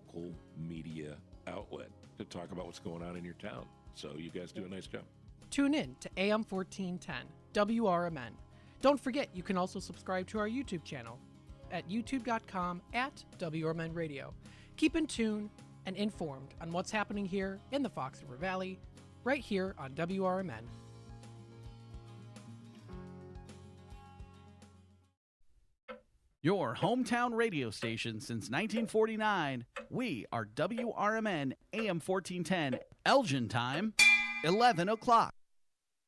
local media outlet to talk about what's going on in your town. So you guys do a nice job. Tune in to AM 1410, WRMN. Don't forget, you can also subscribe to our YouTube channel at youtube.com/WRMN Radio. Keep in tune and informed on what's happening here in the Fox River Valley, right here on WRMN. Your hometown radio station since 1949. We are WRMN AM 1410, Elgin time, 11 o'clock.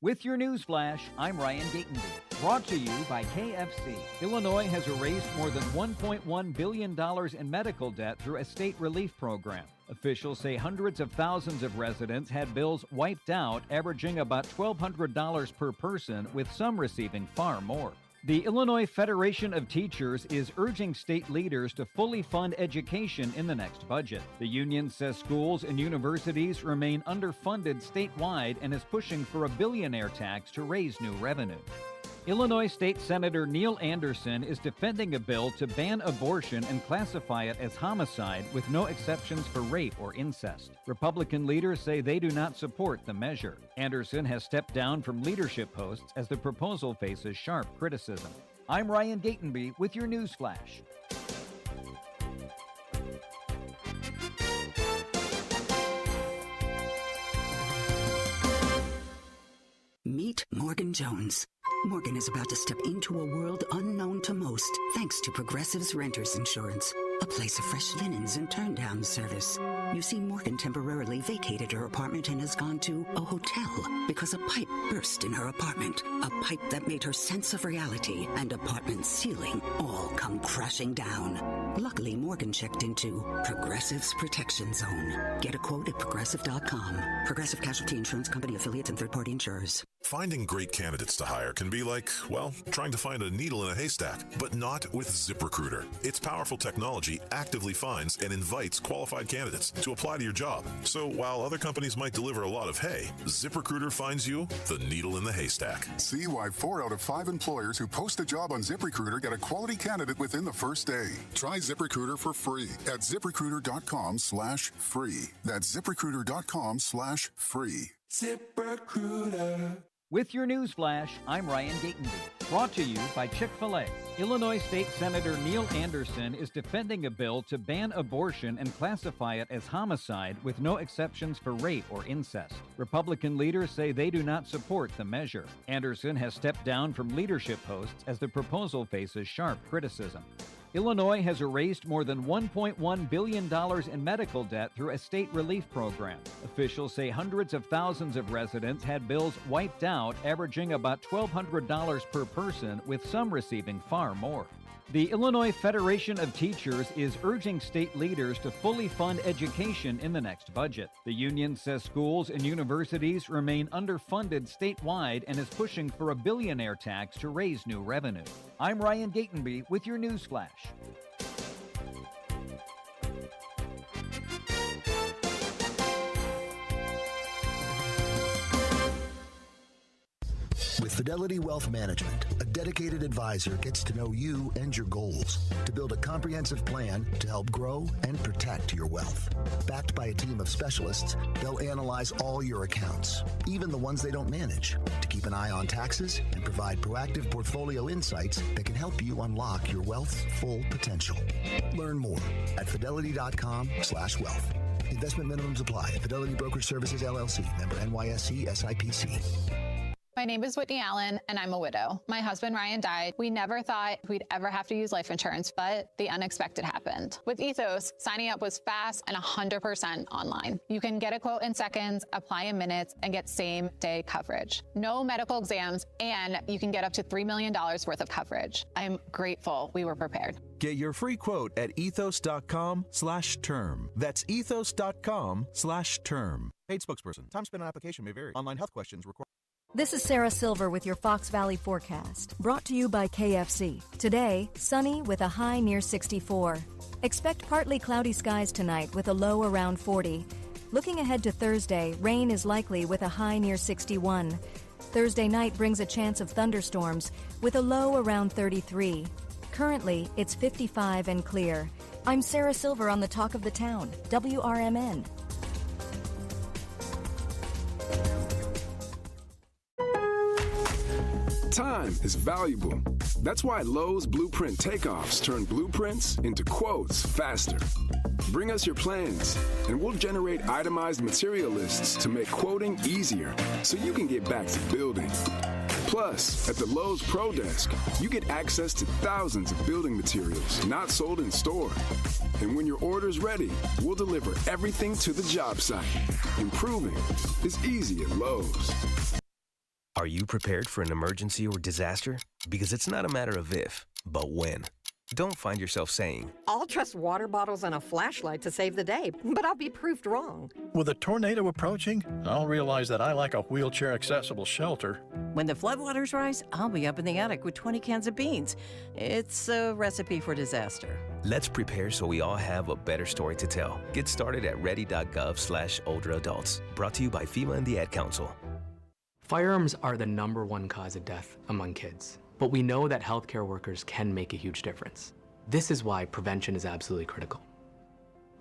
With your news flash, I'm Ryan Gatenby. Brought to you by KFC. Illinois has erased more than $1.1 billion in medical debt through a state relief program. Officials say hundreds of thousands of residents had bills wiped out, averaging about $1,200 per person, with some receiving far more. The Illinois Federation of Teachers is urging state leaders to fully fund education in the next budget. The union says schools and universities remain underfunded statewide and is pushing for a billionaire tax to raise new revenue. Illinois State Senator Neil Anderson is defending a bill to ban abortion and classify it as homicide with no exceptions for rape or incest. Republican leaders say they do not support the measure. Anderson has stepped down from leadership posts as the proposal faces sharp criticism. I'm Ryan Gatenby with your news flash. Meet Morgan Jones. Morgan is about to step into a world unknown to most, thanks to Progressive's Renters Insurance, a place of fresh linens and turn-down service. You see, Morgan temporarily vacated her apartment and has gone to a hotel because a pipe burst in her apartment, a pipe that made her sense of reality and apartment ceiling all come crashing down. Luckily, Morgan checked into Progressive's Protection Zone. Get a quote at Progressive.com. Progressive Casualty Insurance Company affiliates and third-party insurers. Finding great candidates to hire can be like, well, trying to find a needle in a haystack, but not with ZipRecruiter. Its powerful technology actively finds and invites qualified candidates to apply to your job. So while other companies might deliver a lot of hay, ZipRecruiter finds you the needle in the haystack. See why 4 out of 5 employers who post a job on ZipRecruiter get a quality candidate within the first day. Try ZipRecruiter for free at ZipRecruiter.com/free. That's ZipRecruiter.com/free. ZipRecruiter. With your news flash, I'm Ryan Gatenby. Brought to you by Chick-fil-A. Illinois State Senator Neil Anderson is defending a bill to ban abortion and classify it as homicide with no exceptions for rape or incest. Republican leaders say they do not support the measure. Anderson has stepped down from leadership posts as the proposal faces sharp criticism. Illinois has erased more than $1.1 billion in medical debt through a state relief program. Officials say hundreds of thousands of residents had bills wiped out, averaging about $1,200 per person, with some receiving far more. The Illinois Federation of Teachers is urging state leaders to fully fund education in the next budget. The union says schools and universities remain underfunded statewide and is pushing for a billionaire tax to raise new revenue. I'm Ryan Gatenby with your news flash. With Fidelity Wealth Management, a dedicated advisor gets to know you and your goals to build a comprehensive plan to help grow and protect your wealth. Backed by a team of specialists, they'll analyze all your accounts, even the ones they don't manage, to keep an eye on taxes and provide proactive portfolio insights that can help you unlock your wealth's full potential. Learn more at fidelity.com/wealth. Investment minimums apply. Fidelity Brokerage Services, LLC. Member NYSE SIPC. My name is Whitney Allen, and I'm a widow. My husband, Ryan, died. We never thought we'd ever have to use life insurance, but the unexpected happened. With Ethos, signing up was fast and 100% online. You can get a quote in seconds, apply in minutes, and get same-day coverage. No medical exams, and you can get up to $3 million worth of coverage. I'm grateful we were prepared. Get your free quote at ethos.com/term. That's ethos.com/term. Paid spokesperson. Time spent on application may vary. Online health questions require. This is Sarah Silver with your Fox Valley forecast, brought to you by KFC. Today, sunny with a high near 64. Expect partly cloudy skies tonight with a low around 40. Looking ahead to Thursday, rain is likely with a high near 61. Thursday night brings a chance of thunderstorms with a low around 33. Currently, it's 55 and clear. I'm Sarah Silver on the Talk of the Town, WRMN. Time is valuable. That's why Lowe's Blueprint Takeoffs turn blueprints into quotes faster. Bring us your plans, and we'll generate itemized material lists to make quoting easier so you can get back to building. Plus, at the Lowe's Pro Desk, you get access to thousands of building materials not sold in store. And when your order's ready, we'll deliver everything to the job site. Improving is easy at Lowe's. Are you prepared for an emergency or disaster? Because it's not a matter of if, but when. Don't find yourself saying, I'll trust water bottles and a flashlight to save the day, but I'll be proved wrong. With a tornado approaching, I'll realize that I lack a wheelchair-accessible shelter. When the floodwaters rise, I'll be up in the attic with 20 cans of beans. It's a recipe for disaster. Let's prepare so we all have a better story to tell. Get started at ready.gov/older adults. Brought to you by FEMA and the Ad Council. Firearms are the #1 cause of death among kids, but we know that healthcare workers can make a huge difference. This is why prevention is absolutely critical.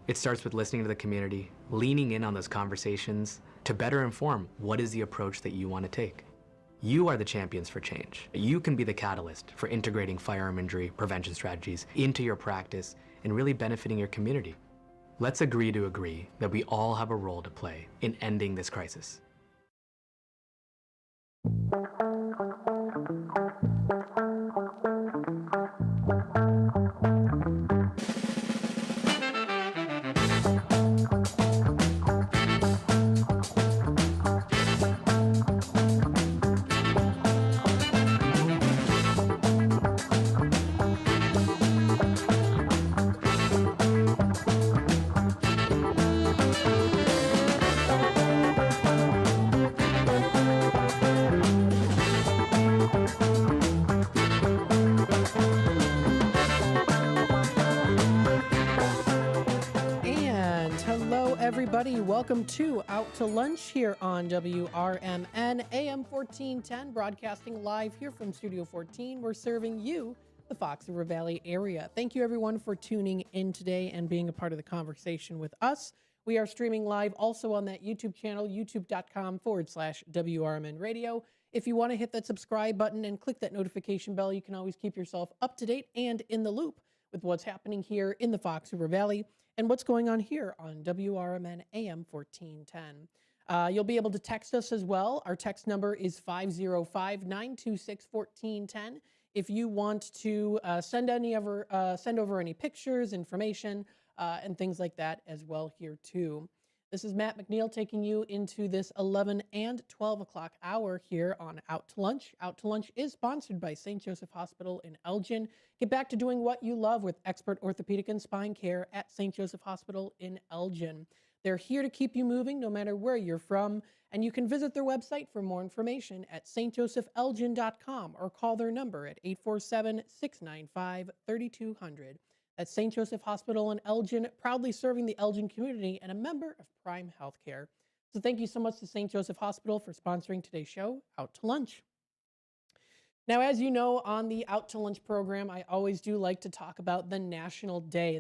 It starts with listening to the community, leaning in on those conversations to better inform what is the approach that you want to take. You are the champions for change. You can be the catalyst for integrating firearm injury prevention strategies into your practice and really benefiting your community. Let's agree to agree that we all have a role to play in ending this crisis. Welcome to Out to Lunch here on WRMN AM 1410, broadcasting live here from Studio 14. We're serving you, the Fox River Valley area. Thank you everyone for tuning in today and being a part of the conversation with us. We are streaming live also on that YouTube channel, youtube.com/WRMN radio. If you want to hit that subscribe button and click that notification bell, you can always keep yourself up to date and in the loop with what's happening here in the Fox River Valley and what's going on here on WRMN AM 1410. You'll be able to text us as well. Our text number is 505-926-1410. If you want to send over any pictures, information, and things like that as well here too. This is Matt McNeil taking you into this 11 and 12 o'clock hour here on Out to Lunch. Out to Lunch is sponsored by St. Joseph Hospital in Elgin. Get back to doing what you love with expert orthopedic and spine care at St. Joseph Hospital in Elgin. They're here to keep you moving no matter where you're from, and you can visit their website for more information at stjosephelgin.com or call their number at 847-695-3200. That's St. Joseph Hospital in Elgin, proudly serving the Elgin community and a member of Prime Healthcare. So thank you so much to St. Joseph Hospital for sponsoring today's show, Out to Lunch. Now, as you know, on the Out to Lunch program, I always do like to talk about the National Day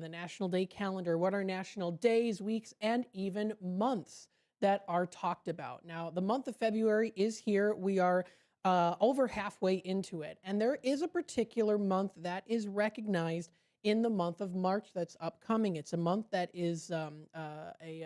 calendar. What are national days, weeks, and even months that are talked about? Now, the month of February is here. We are over halfway into it. And there is a particular month that is recognized in the month of March that's upcoming. It's a month that is a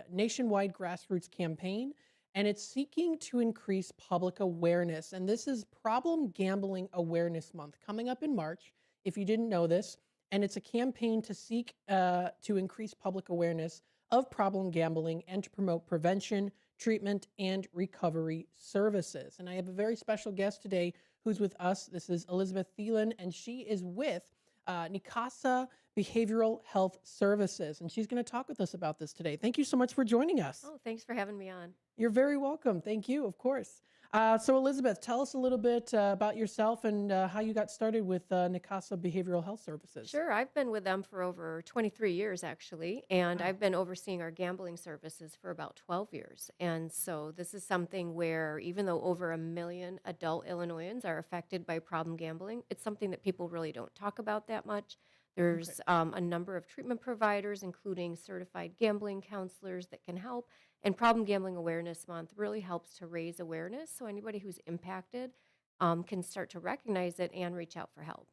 nationwide grassroots campaign, and it's seeking to increase public awareness. And this is Problem Gambling Awareness Month coming up in March, if you didn't know this. And it's a campaign to seek to increase public awareness of problem gambling and to promote prevention, treatment, and recovery services. And I have a very special guest today who's with us. This is Elizabeth Thielen, and she is with Nikasa Behavioral Health Services, and she's going to talk with us about this today. Thank you so much for joining us. Oh, thanks for having me on. You're very welcome. Thank you, of course. So Elizabeth, tell us a little bit about yourself and how you got started with Nikasa Behavioral Health Services. Sure. I've been with them for over 23 years, actually, and I've been overseeing our gambling services for about 12 years. And so this is something where even though over 1 million adult Illinoisans are affected by problem gambling, it's something that people really don't talk about that much. There's a number of treatment providers, including certified gambling counselors that can help. And Problem Gambling Awareness Month really helps to raise awareness so anybody who's impacted can start to recognize it and reach out for help.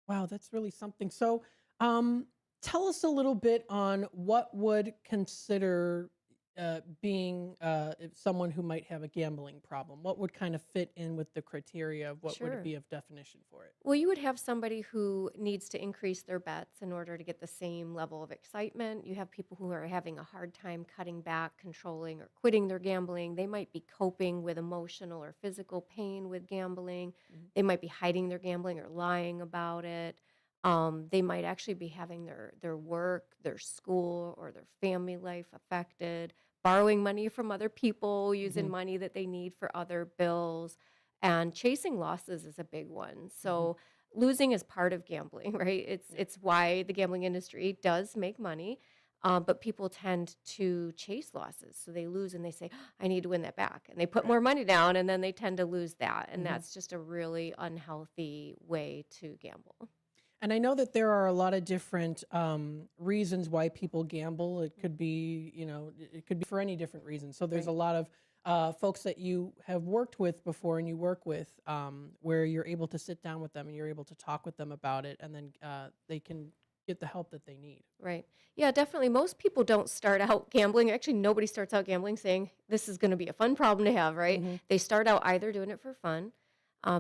Wow, that's really something. So, tell us a little bit on what would consider being if someone who might have a gambling problem. What would kind of fit in with the criteria of what would it Sure. be of definition for it? Well, you would have somebody who needs to increase their bets in order to get the same level of excitement. You have people who are having a hard time cutting back, controlling, or quitting their gambling. They might be coping with emotional or physical pain with gambling. They might be hiding their gambling or lying about it. They might actually be having their work, their school, or their family life affected, borrowing money from other people, using money that they need for other bills, and chasing losses is a big one. So losing is part of gambling, right? It's why the gambling industry does make money, but people tend to chase losses. So they lose and they say, I need to win that back. And they put more money down and then they tend to lose that. And that's just a really unhealthy way to gamble. And I know that there are a lot of different reasons why people gamble. It could be, it could be for any different reason. So there's a lot of folks that you have worked with before and you work with where you're able to sit down with them and you're able to talk with them about it, and then they can get the help that they need. Right. Yeah, definitely. Most people don't start out gambling. Actually, nobody starts out gambling saying this is going to be a fun problem to have, right? They start out either doing it for fun,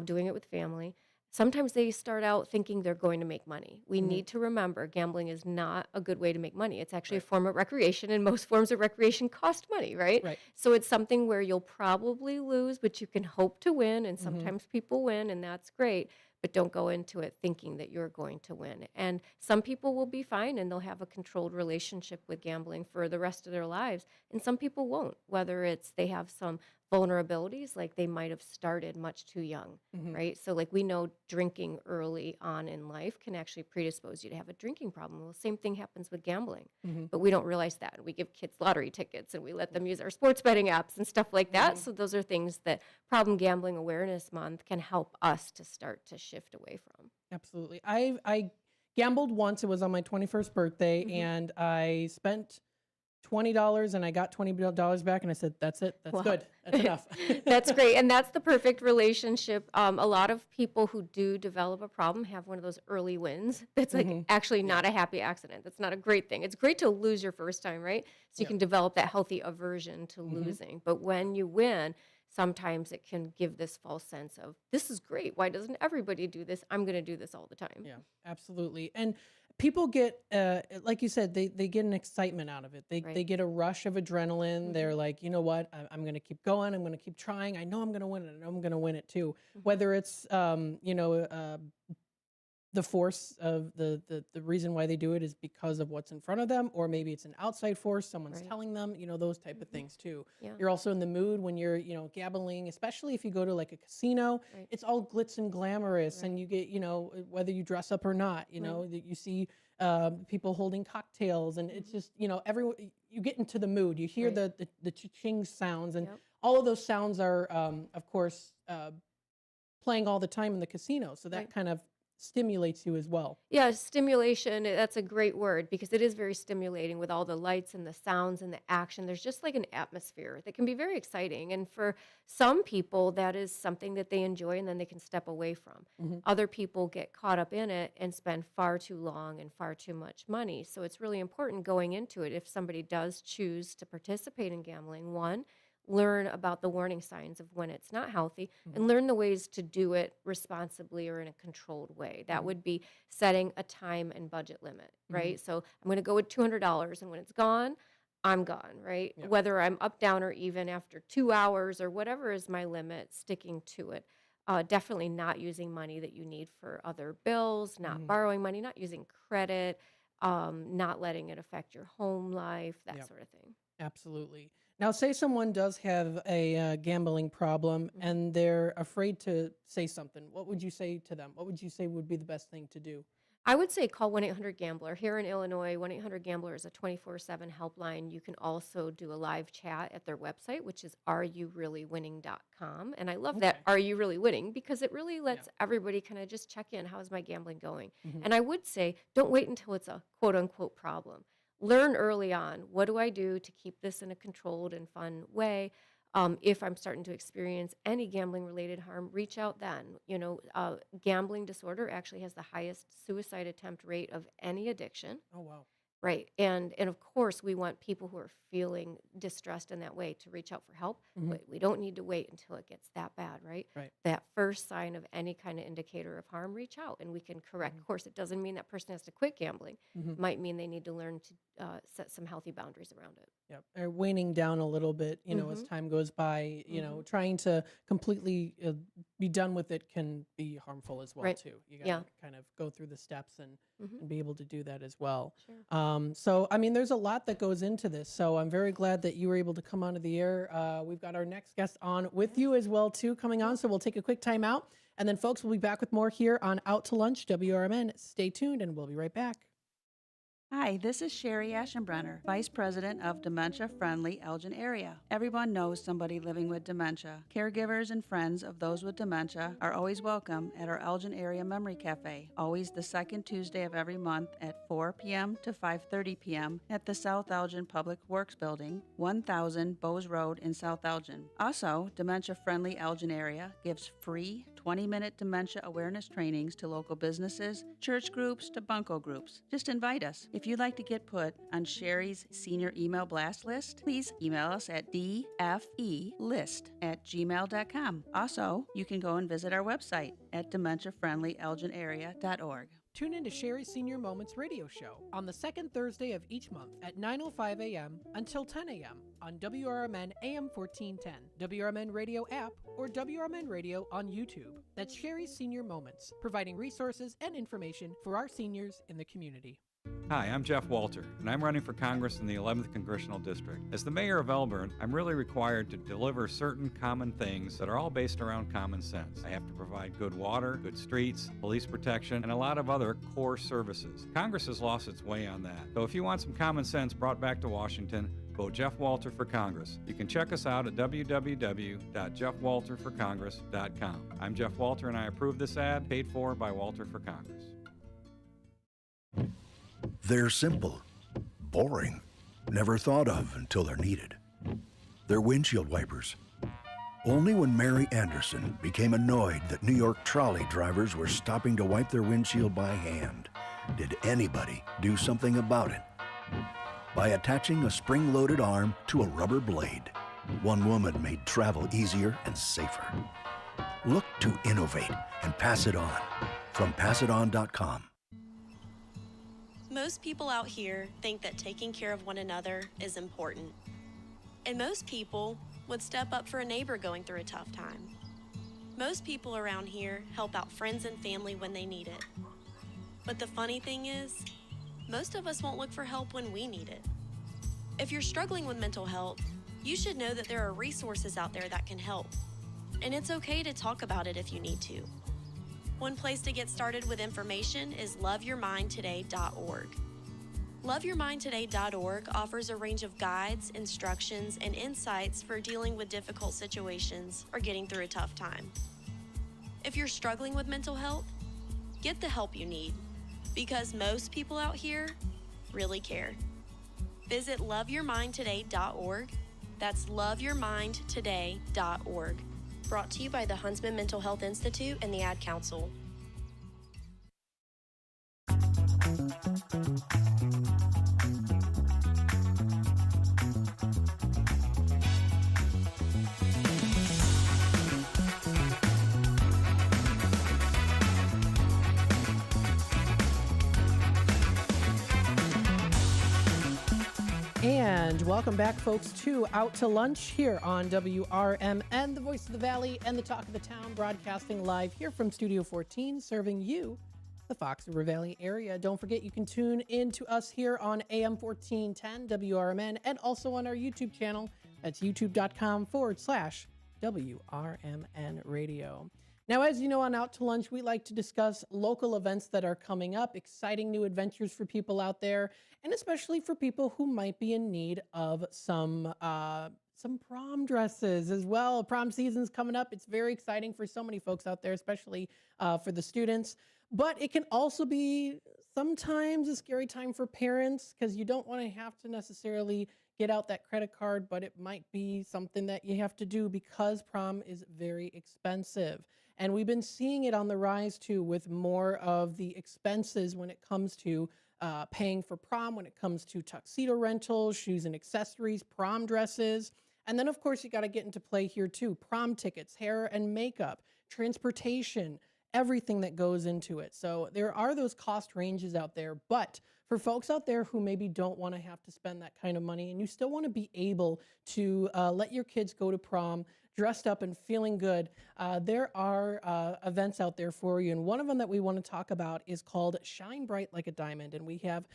doing it with family. Sometimes they start out thinking they're going to make money. We need to remember gambling is not a good way to make money. It's actually a form of recreation, and most forms of recreation cost money, right? So it's something where you'll probably lose, but you can hope to win, and sometimes people win, and that's great. But don't go into it thinking that you're going to win. And some people will be fine and they'll have a controlled relationship with gambling for the rest of their lives. And some people won't, whether it's they have some vulnerabilities, like they might have started much too young, right? So like we know drinking early on in life can actually predispose you to have a drinking problem. Well, same thing happens with gambling, but we don't realize that. We give kids lottery tickets and we let them use our sports betting apps and stuff like that. So those are things that Problem Gambling Awareness Month can help us to start to shift away from. Absolutely. I gambled once. It was on my 21st birthday, and I spent $20 and I got $20 back, and I said, that's it. That's good. That's enough. That's great. And that's the perfect relationship. A lot of people who do develop a problem have one of those early wins. That's like actually not a happy accident. That's not a great thing. It's great to lose your first time, right? So you can develop that healthy aversion to losing. But when you win, sometimes it can give this false sense of, this is great. Why doesn't everybody do this? I'm going to do this all the time. Yeah, absolutely. And people get, like you said, they get an excitement out of it. They get a rush of adrenaline. They're like, you know what? I'm going to keep going. I'm going to keep trying. I know I'm going to win it. I know I'm going to win it too. Whether it's, the force of the reason why they do it is because of what's in front of them, or maybe it's an outside force, someone's telling them, those type of things too. You're also in the mood when you're, gambling, especially if you go to like a casino, it's all glitz and glamorous, and you get, whether you dress up or not, that you see people holding cocktails, and it's just, everyone, you get into the mood, you hear the cha-ching sounds, and all of those sounds are, of course, playing all the time in the casino. So that kind of stimulates you as well. Yeah, stimulation, that's a great word because it is very stimulating with all the lights and the sounds and the action. There's just like an atmosphere that can be very exciting. And for some people, that is something that they enjoy and then they can step away from. Other people get caught up in it and spend far too long and far too much money. So it's really important going into it, if somebody does choose to participate in gambling, one, learn about the warning signs of when it's not healthy, and learn the ways to do it responsibly or in a controlled way. That would be setting a time and budget limit, right? So I'm going to go with $200, and when it's gone, I'm gone, right? Whether I'm up, down, or even after 2 hours or whatever is my limit, sticking to it. Definitely not using money that you need for other bills, not borrowing money, not using credit, not letting it affect your home life, that sort of thing. Absolutely. Now, say someone does have a gambling problem and they're afraid to say something. What would you say to them? What would you say would be the best thing to do? I would say call 1-800-GAMBLER. Here in Illinois, 1-800-GAMBLER is a 24/7 helpline. You can also do a live chat at their website, which is areyourreallywinning.com. And I love that, are you really winning? Because it really lets everybody kind of just check in. How's my gambling going? And I would say, don't wait until it's a quote unquote problem. Learn early on, what do I do to keep this in a controlled and fun way? If I'm starting to experience any gambling related harm, reach out then. Gambling disorder actually has the highest suicide attempt rate of any addiction. Oh, wow. Right. And of course, we want people who are feeling distressed in that way to reach out for help, but we don't need to wait until it gets that bad, right? Right. That first sign of any kind of indicator of harm, reach out and we can correct course. It doesn't mean that person has to quit gambling. Might mean they need to learn to set some healthy boundaries around it. Yep. Or waning down a little bit, as time goes by, trying to completely be done with it can be harmful as well, Right. too. You got to kind of go through the steps and be able to do that as well. Sure. So, I mean, there's a lot that goes into this. So I'm very glad that you were able to come onto the air. We've got our next guest on with you as well, too, coming on. So we'll take a quick time out. And then, folks, we'll be back with more here on Out to Lunch, WRMN. Stay tuned, and we'll be right back. Hi, this is Sherry Aschenbrenner, Vice President of Dementia Friendly Elgin Area. Everyone knows somebody living with dementia. Caregivers and friends of those with dementia are always welcome at our Elgin Area Memory Cafe, always the second Tuesday of every month at 4 p.m. to 5:30 p.m. at the South Elgin Public Works Building, 1000 Bowes Road in South Elgin. Also, Dementia Friendly Elgin Area gives free 20-minute dementia awareness trainings to local businesses, church groups, to bunco groups. Just invite us. If you'd like to get put on Sherry's senior email blast list, please email us at dfelist@gmail.com. Also, you can go and visit our website at dementiafriendlyelginarea.org. Tune in to Sherry's Senior Moments radio show on the second Thursday of each month at 9:05 a.m. until 10 a.m. on WRMN AM 1410, WRMN Radio app, or WRMN Radio on YouTube. That's Sherry's Senior Moments, providing resources and information for our seniors in the community. Hi, I'm Jeff Walter, and I'm running for Congress in the 11th Congressional District. As the mayor of Elburn, I'm really required to deliver certain common things that are all based around common sense. I have to provide good water, good streets, police protection, and a lot of other core services. Congress has lost its way on that. So if you want some common sense brought back to Washington, vote Jeff Walter for Congress. You can check us out at www.jeffwalterforcongress.com. I'm Jeff Walter, and I approve this ad, paid for by Walter for Congress. They're simple, boring, never thought of until they're needed. They're windshield wipers. Only when Mary Anderson became annoyed that New York trolley drivers were stopping to wipe their windshield by hand did anybody do something about it. By attaching a spring-loaded arm to a rubber blade, one woman made travel easier and safer. Look to innovate and pass it on. From passiton.com. Most people out here think that taking care of one another is important. And most people would step up for a neighbor going through a tough time. Most people around here help out friends and family when they need it. But the funny thing is, most of us won't look for help when we need it. If you're struggling with mental health, you should know that there are resources out there that can help. And it's okay to talk about it if you need to. One place to get started with information is loveyourmindtoday.org. Loveyourmindtoday.org offers a range of guides, instructions, and insights for dealing with difficult situations or getting through a tough time. If you're struggling with mental health, get the help you need, because most people out here really care. Visit loveyourmindtoday.org. That's loveyourmindtoday.org. Brought to you by the Huntsman Mental Health Institute and the Ad Council. And welcome back, folks, to Out to Lunch here on WRMN, the voice of the Valley and the talk of the town, broadcasting live here from Studio 14, serving you, the Fox River Valley area. Don't forget, you can tune in to us here on AM 1410 WRMN and also on our YouTube channel. That's youtube.com/WRMN radio. Now, as you know, on Out to Lunch, we like to discuss local events that are coming up, exciting new adventures for people out there, and especially for people who might be in need of some prom dresses as well. Prom season's coming up. It's very exciting for so many folks out there, especially for the students. But it can also be sometimes a scary time for parents because you don't want to have to necessarily get out that credit card, but it might be something that you have to do because prom is very expensive. And we've been seeing it on the rise too, with more of the expenses when it comes to paying for prom, when it comes to tuxedo rentals, shoes and accessories, prom dresses. And then, of course, you got to get into play here too: prom tickets, hair and makeup, transportation, everything that goes into it. So there are those cost ranges out there. But for folks out there who maybe don't want to have to spend that kind of money and you still want to be able to let your kids go to prom dressed up and feeling good, there are events out there for you. And one of them that we want to talk about is called Shine Bright Like a Diamond. And we have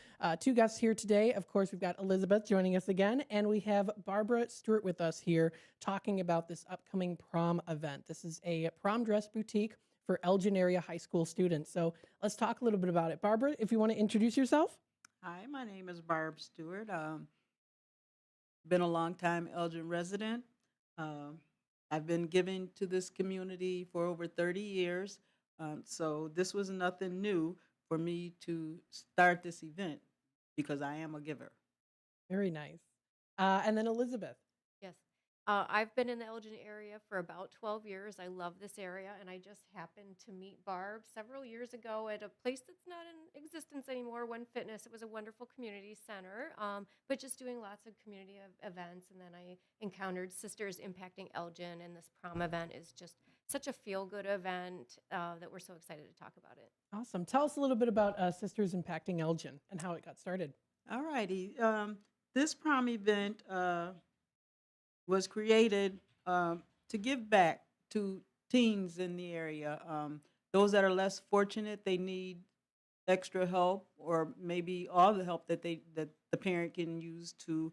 two guests here today. Of course, we've got Elizabeth joining us again, and we have Barbara Stewart with us here talking about this upcoming prom event. This is a prom dress boutique for Elgin area high school students. So let's talk a little bit about it. Barbara, if you want to introduce yourself. Hi, my name is Barb Stewart. Been a long time Elgin resident. I've been giving to this community for over 30 years. So this was nothing new for me to start this event because I am a giver. Very nice. And then Elizabeth. Yes. I've been in the Elgin area for about 12 years. I love this area, and I just happened to meet Barb several years ago at a place that's not in existence anymore, One Fitness. It was a wonderful community center, but just doing lots of community events. And then I encountered Sisters Impacting Elgin, and this prom event is just such a feel-good event that we're so excited to talk about it. Awesome. Tell us a little bit about Sisters Impacting Elgin and how it got started. All righty. This prom event was created to give back to teens in the area. Those that are less fortunate, they need extra help, or maybe all the help that the parent can use to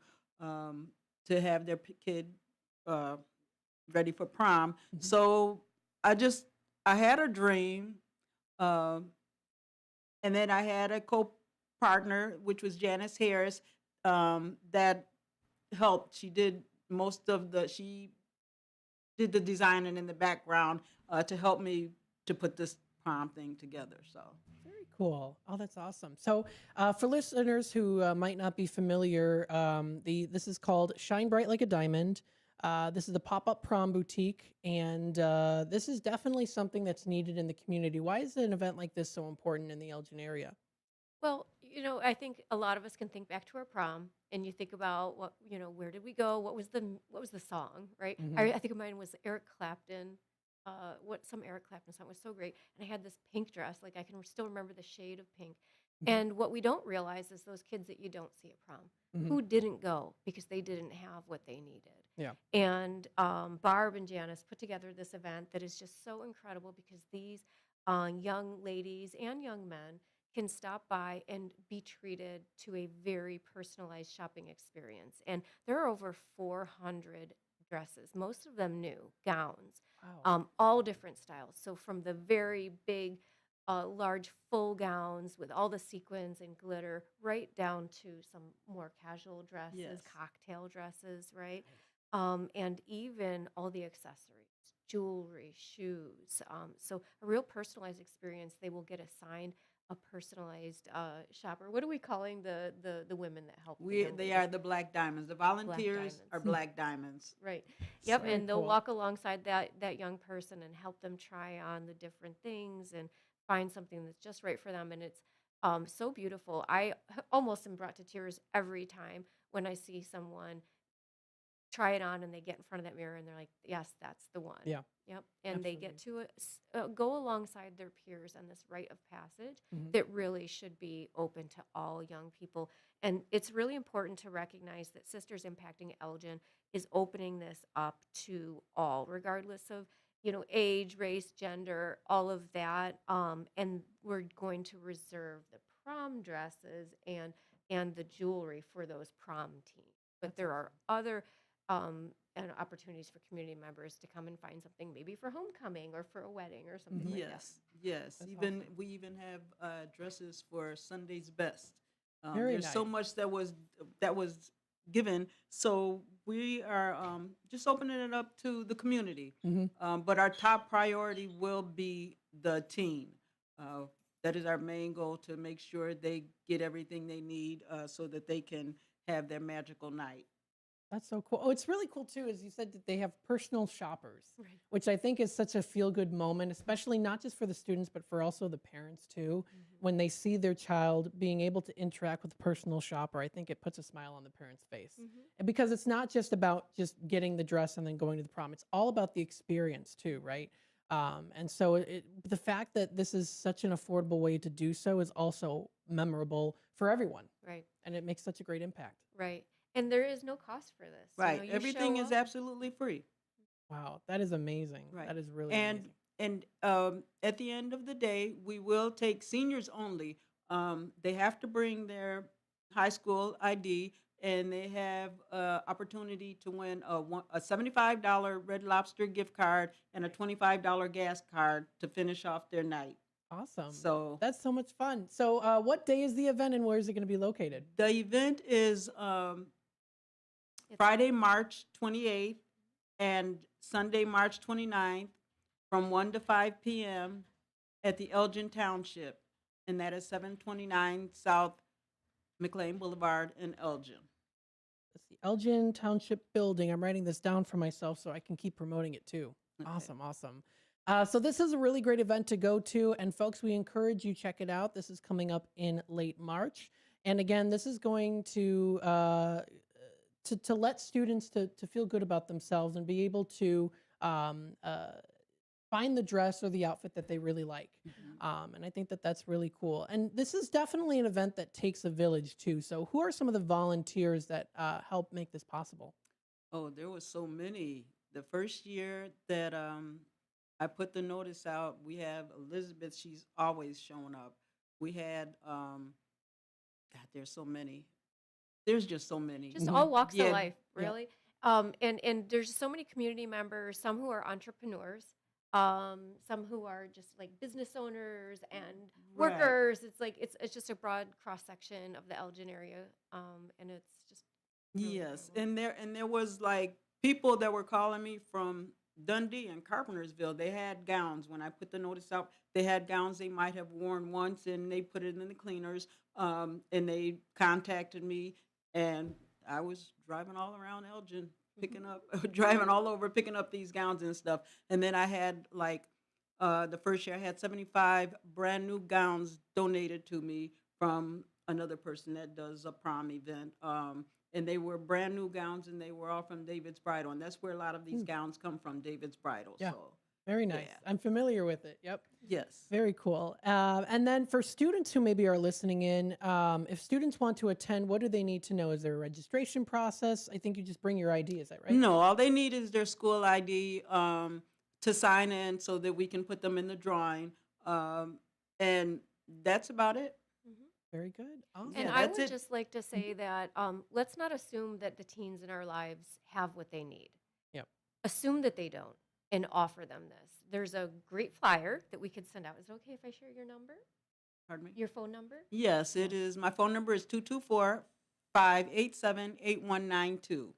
have their kid ready for prom. Mm-hmm. So I had a dream, and then I had a co-partner, which was Janice Harris, that helped. She did the designing in the background to help me to put this prom thing together. So very cool. Oh, that's awesome. So for listeners who might not be familiar, this is called Shine Bright Like a Diamond. This is a pop-up prom boutique, and this is definitely something that's needed in the community. Why is an event like this so important in the Elgin area? Well, I think a lot of us can think back to our prom, and you think about where did we go? What was the song, right? Mm-hmm. I think of mine was Eric Clapton. Some Eric Clapton song was so great, and I had this pink dress. Like I can still remember the shade of pink. Mm-hmm. And what we don't realize is those kids that you don't see at prom, mm-hmm. who didn't go because they didn't have what they needed. Yeah. And Barb and Janice put together this event that is just so incredible because these young ladies and young men can stop by and be treated to a very personalized shopping experience. And there are over 400 dresses, most of them new, gowns, wow. All different styles. So from the very big, large full gowns with all the sequins and glitter, right down to some more casual dresses, yes. cocktail dresses, right? And even all the accessories, jewelry, shoes. So a real personalized experience. They will get assigned a personalized shopper. What are we calling the women that help? They are the Black Diamonds. The volunteers are Black Diamonds. Right. Yep. So and they'll cool. walk alongside that young person and help them try on the different things and find something that's just right for them. And it's so beautiful. I almost am brought to tears every time when I see someone try it on and they get in front of that mirror and they're like, yes, that's the one. Yeah. Yep. And Absolutely. they get to go alongside their peers on this rite of passage mm-hmm. that really should be open to all young people. And it's really important to recognize that Sisters Impacting Elgin is opening this up to all, regardless of age, race, gender, all of that. And we're going to reserve the prom dresses and the jewelry for those prom teams. But there are other and opportunities for community members to come and find something maybe for homecoming or for a wedding or something like that. Yes. That's Even awesome. we even have dresses for Sunday's best. Very There's so nice. much that was given. So we are just opening it up to the community. Mhm. But our top priority will be the teen. Uh, that is our main goal, to make sure they get everything they need so that they can have their magical night. That's so cool. Oh, it's really cool too, as you said that they have personal shoppers, Right. which I think is such a feel good moment, especially not just for the students, but for also the parents too. When they see their child being able to interact with a personal shopper, I think it puts a smile on the parent's face. And because it's not just about just getting the dress and then going to the prom, it's all about the experience too, right? And so the fact that this is such an affordable way to do so is also memorable for everyone. Right. And it makes such a great impact. Right. And there is no cost for this. Right. You Everything show is up. absolutely free. Wow, that is amazing. Right. That is really And amazing. at the end of the day, we will take seniors only. They have to bring their high school ID, and they have opportunity to win a $75 Red Lobster gift card and a $25 gas card to finish off their night. Awesome. So That's so much fun. So, what day is the event and where is it going to be located? the event is Friday, March 28th and Sunday, March 29th from 1 to 5 p.m. at the Elgin Township, and that is 729 South McLean Boulevard in Elgin. It's the Elgin Township Building. I'm writing this down for myself so I can keep promoting it too. Okay. Awesome, awesome. So this is a really great event to go to, and folks, we encourage you check it out. This is coming up in late March, and again, this is going to let students to feel good about themselves and be able to find the dress or the outfit that they really like. And I think that that's really cool. And this is definitely an event that takes a village too. So who are some of the volunteers that help make this possible? Oh, there was so many. The first year that I put the notice out, we have Elizabeth. She's always showing up. We had God, there's so many. There's just so many. Just all walks of Yeah, life, yeah. really. And there's so many community members, some who are entrepreneurs, some who are just like business owners and Right. workers. It's like it's just a broad cross section of the Elgin area, and it's just really Yes, incredible. and there was like people that were calling me from Dundee and Carpentersville. They had gowns when I put the notice out. They had gowns they might have worn once, and they put it in the cleaners. And they contacted me, and I was driving all around Elgin, picking up, driving all over, picking up these gowns and stuff. And then I had like the first year I had 75 brand new gowns donated to me from another person that does a prom event. And they were brand new gowns, and they were all from David's Bridal. And that's where a lot of these gowns come from, David's Bridal. Yeah. So, Very nice. yeah. I'm familiar with it. Yep. Yes. Very cool. And then for students who maybe are listening in, if students want to attend, what do they need to know? Is there a registration process? I think you just bring your ID. Is that right? No, all they need is their school ID to sign in so that we can put them in the drawing. And that's about it. Very good. Awesome. And Yeah, I that's would it. just like to say that let's not assume that the teens in our lives have what they need. Yep. Assume that they don't and offer them this. There's a great flyer that we could send out. Is it okay if I share your number? Pardon me? Your phone number? Yes, it is. My phone number is 224-587-8192.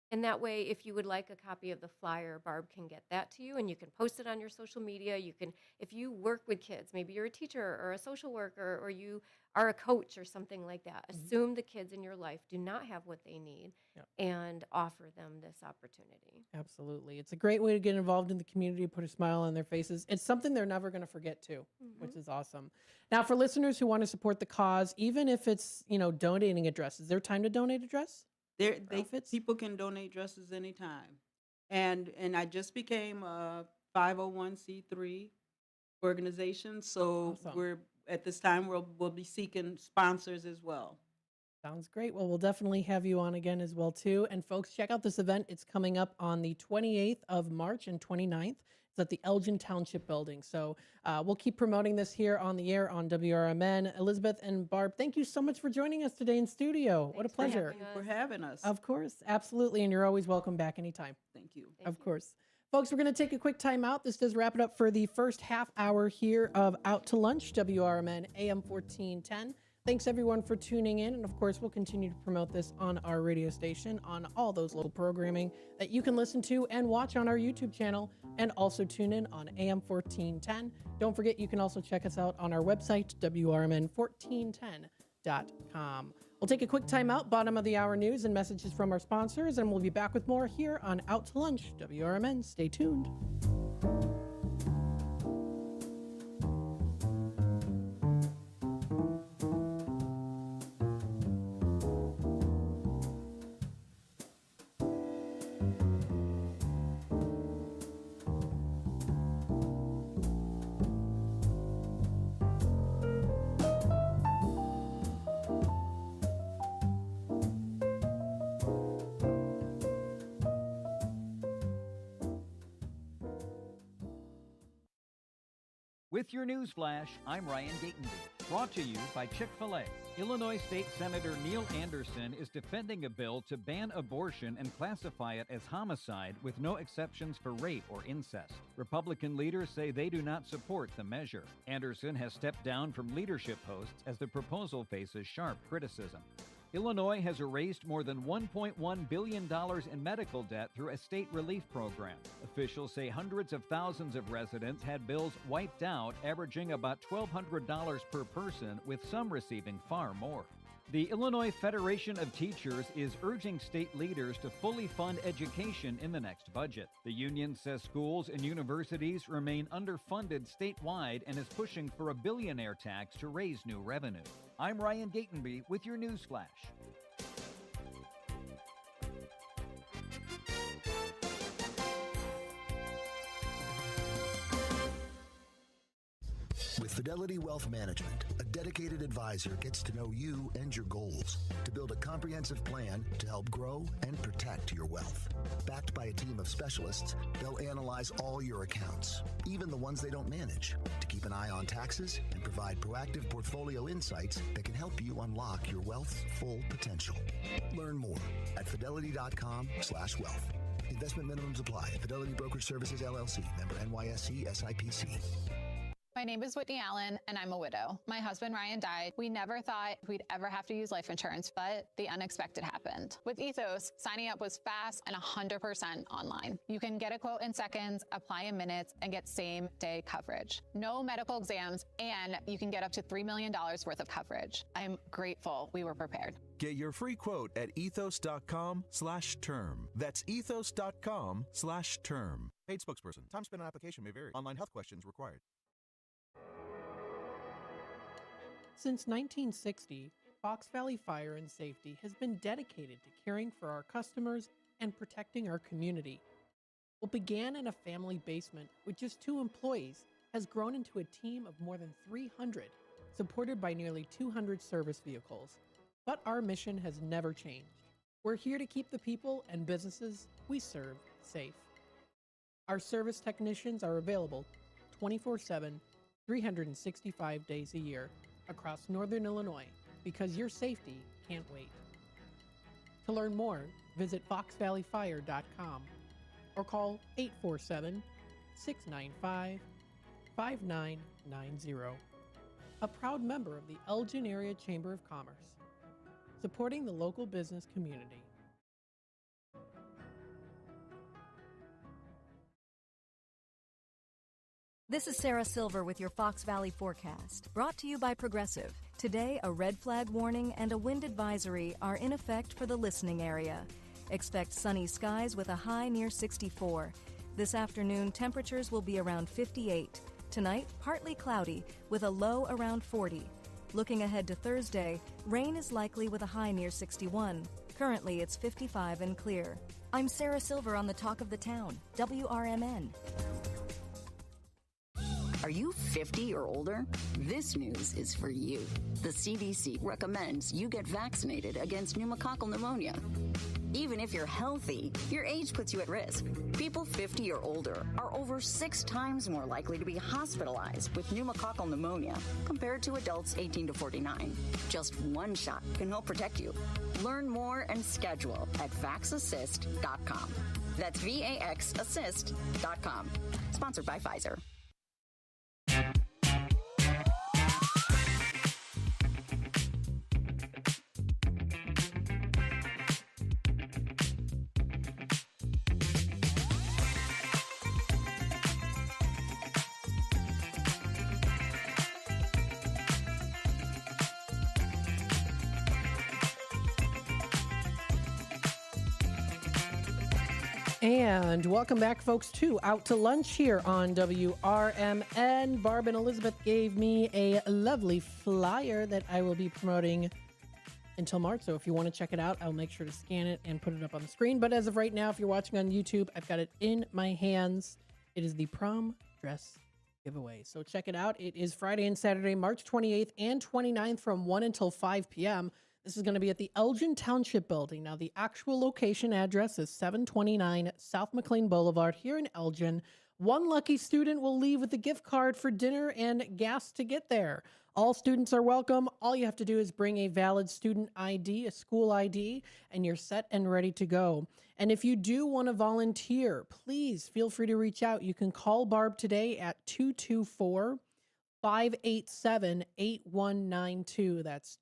And that way, if you would like a copy of the flyer, Barb can get that to you, and you can post it on your social media. You can, if you work with kids, maybe you're a teacher or a social worker, or you are a coach or something like that, assume the kids in your life do not have what they need and offer them this opportunity. Absolutely. It's a great way to get involved in the community, put a smile on their faces. It's something they're never going to forget too, which is awesome. Now, for listeners who want to support the cause, even if it's, donating a dress, is there time to donate a dress? People can donate dresses anytime. And I just became a 501c3 organization, so Awesome. we're at this time we'll be seeking sponsors as well. Sounds great. Well, we'll definitely have you on again as well too. And folks, check out this event. It's coming up on the 28th of March and 29th. It's at the Elgin Township building. So we'll keep promoting this here on the air on WRMN. Elizabeth and Barb, thank you so much for joining us today in studio. What a pleasure. Thank you for having us. Of course, absolutely. And you're always welcome back anytime. Thank you. Of course. Folks, we're going to take a quick time out. This does wrap it up for the first half hour here of Out to Lunch, WRMN AM 1410. Thanks everyone for tuning in. And of course, we'll continue to promote this on our radio station, on all those local programming that you can listen to and watch on our YouTube channel, and also tune in on AM 1410. Don't forget, you can also check us out on our website, WRMN1410.com. We'll take a quick time out, bottom of the hour news and messages from our sponsors, and we'll be back with more here on Out to Lunch, WRMN. Stay tuned. With your news flash, I'm Ryan Gatenby. Brought to you by Chick-fil-A. Illinois State Senator Neil Anderson is defending a bill to ban abortion and classify it as homicide with no exceptions for rape or incest. Republican leaders say they do not support the measure. Anderson has stepped down from leadership posts as the proposal faces sharp criticism. Illinois has erased more than $1.1 billion in medical debt through a state relief program. Officials say hundreds of thousands of residents had bills wiped out, averaging about $1,200 per person, with some receiving far more. The Illinois Federation of Teachers is urging state leaders to fully fund education in the next budget. The union says schools and universities remain underfunded statewide and is pushing for a billionaire tax to raise new revenue. I'm Ryan Gatenby with your news flash. With Fidelity Wealth Management, a dedicated advisor gets to know you and your goals to build a comprehensive plan to help grow and protect your wealth. Backed by a team of specialists, they'll analyze all your accounts, even the ones they don't manage, to keep an eye on taxes and provide proactive portfolio insights that can help you unlock your wealth's full potential. Learn more at fidelity.com/wealth. Investment minimums apply. Fidelity Brokerage Services, LLC. Member NYSE SIPC. My name is Whitney Allen, and I'm a widow. My husband, Ryan, died. We never thought we'd ever have to use life insurance, but the unexpected happened. With Ethos, signing up was fast and 100% online. You can get a quote in seconds, apply in minutes, and get same-day coverage. No medical exams, and you can get up to $3 million worth of coverage. I'm grateful we were prepared. Get your free quote at ethos.com/term. That's ethos.com/term. Paid spokesperson. Time spent on application may vary. Online health questions required. Since 1960, Fox Valley Fire and Safety has been dedicated to caring for our customers and protecting our community. What began in a family basement with just 2 employees has grown into a team of more than 300, supported by nearly 200 service vehicles. But our mission has never changed. We're here to keep the people and businesses we serve safe. Our service technicians are available 24/7, 365 days a year, across Northern Illinois, because your safety can't wait. To learn more, visit foxvalleyfire.com or call 847-695-5990. A proud member of the Elgin Area Chamber of Commerce, supporting the local business community. This is Sarah Silver with your Fox Valley forecast, brought to you by Progressive. Today, a red flag warning and a wind advisory are in effect for the listening area. Expect sunny skies with a high near 64. This afternoon, temperatures will be around 58. Tonight, partly cloudy with a low around 40. Looking ahead to Thursday, rain is likely with a high near 61. Currently, it's 55 and clear. I'm Sarah Silver on the Talk of the Town, WRMN. Are you 50 or older? This news is for you. The CDC recommends you get vaccinated against pneumococcal pneumonia. Even if you're healthy, your age puts you at risk. People 50 or older are over 6 times more likely to be hospitalized with pneumococcal pneumonia compared to adults 18 to 49. Just one shot can help protect you. Learn more and schedule at vaxassist.com. That's VAXassist.com. Sponsored by Pfizer. And welcome back, folks, to Out to Lunch here on WRMN. Barb and Elizabeth gave me a lovely flyer that I will be promoting until March. So if you want to check it out, I'll make sure to scan it and put it up on the screen. But as of right now, if you're watching on YouTube, I've got it in my hands. It is the prom dress giveaway. So check it out. It is Friday and Saturday, March 28th and 29th from 1 until 5 p.m. This is going to be at the Elgin Township Building. Now, the actual location address is 729 South McLean Boulevard here in Elgin. One lucky student will leave with a gift card for dinner and gas to get there. All students are welcome. All you have to do is bring a valid student ID, a school ID, and you're set and ready to go. And if you do want to volunteer, please feel free to reach out. You can call Barb today at 224-587-8192. That's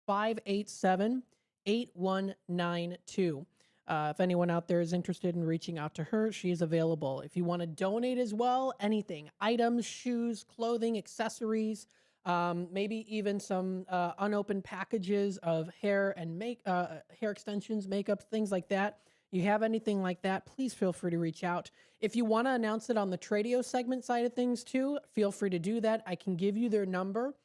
224-587-8192. If anyone out there is interested in reaching out to her, she is available. If you want to donate as well, anything, items, shoes, clothing, accessories, maybe even some unopened packages of hair and hair extensions, makeup, things like that. You have anything like that, please feel free to reach out. If you want to announce it on the Tradio segment side of things too, feel free to do that. I can give you their number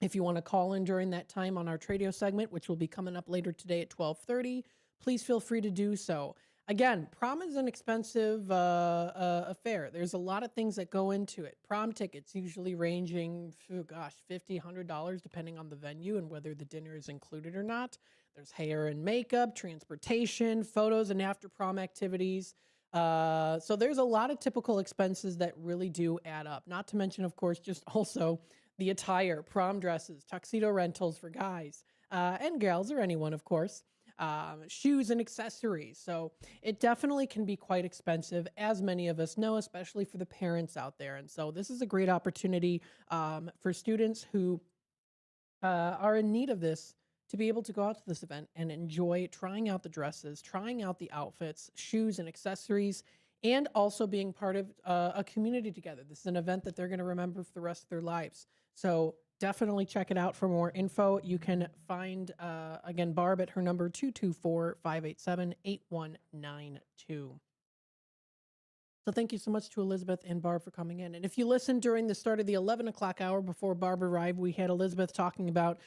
if you want to call in during that time on our Tradio segment, which will be coming up later today at 12:30. Please feel free to do so. Again, prom is an expensive affair. There's a lot of things that go into it. Prom tickets usually ranging, $50, $100, depending on the venue and whether the dinner is included or not. There's hair and makeup, transportation, photos and after prom activities. So there's a lot of typical expenses that really do add up. Not to mention, of course, just also the attire, prom dresses, tuxedo rentals for guys and gals or anyone, of course. Shoes and accessories. So it definitely can be quite expensive, as many of us know, especially for the parents out there. And so this is a great opportunity for students who are in need of this to be able to go out to this event and enjoy trying out the dresses, trying out the outfits, shoes and accessories, and also being part of a community together. This is an event that they're going to remember for the rest of their lives. So definitely check it out for more info. You can find, again, Barb at her number 224-587-8192. So thank you so much to Elizabeth and Barb for coming in. And if you listened during the start of the 11 o'clock hour before Barb arrived, we had Elizabeth talking about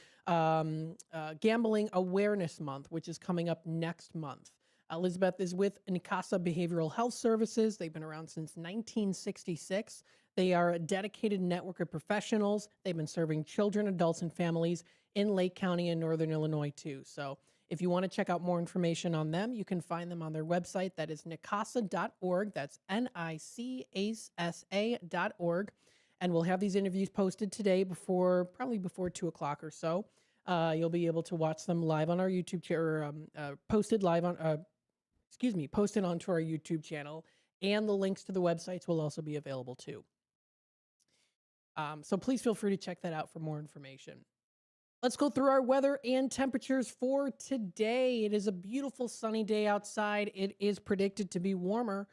Gambling Awareness Month, which is coming up next month. Elizabeth is with Nicasa Behavioral Health Services. They've been around since 1966. They are a dedicated network of professionals. They've been serving children, adults, and families in Lake County and Northern Illinois, too. So if you want to check out more information on them, you can find them on their website. That is nicasa.org. That's NICASA.org. And we'll have these interviews posted today probably before 2 o'clock or so. You'll be able to watch them live on our YouTube channel, posted onto our YouTube channel. And the links to the websites will also be available too. So please feel free to check that out for more information. Let's go through our weather and temperatures for today. It is a beautiful sunny day outside. It is predicted to be warmer.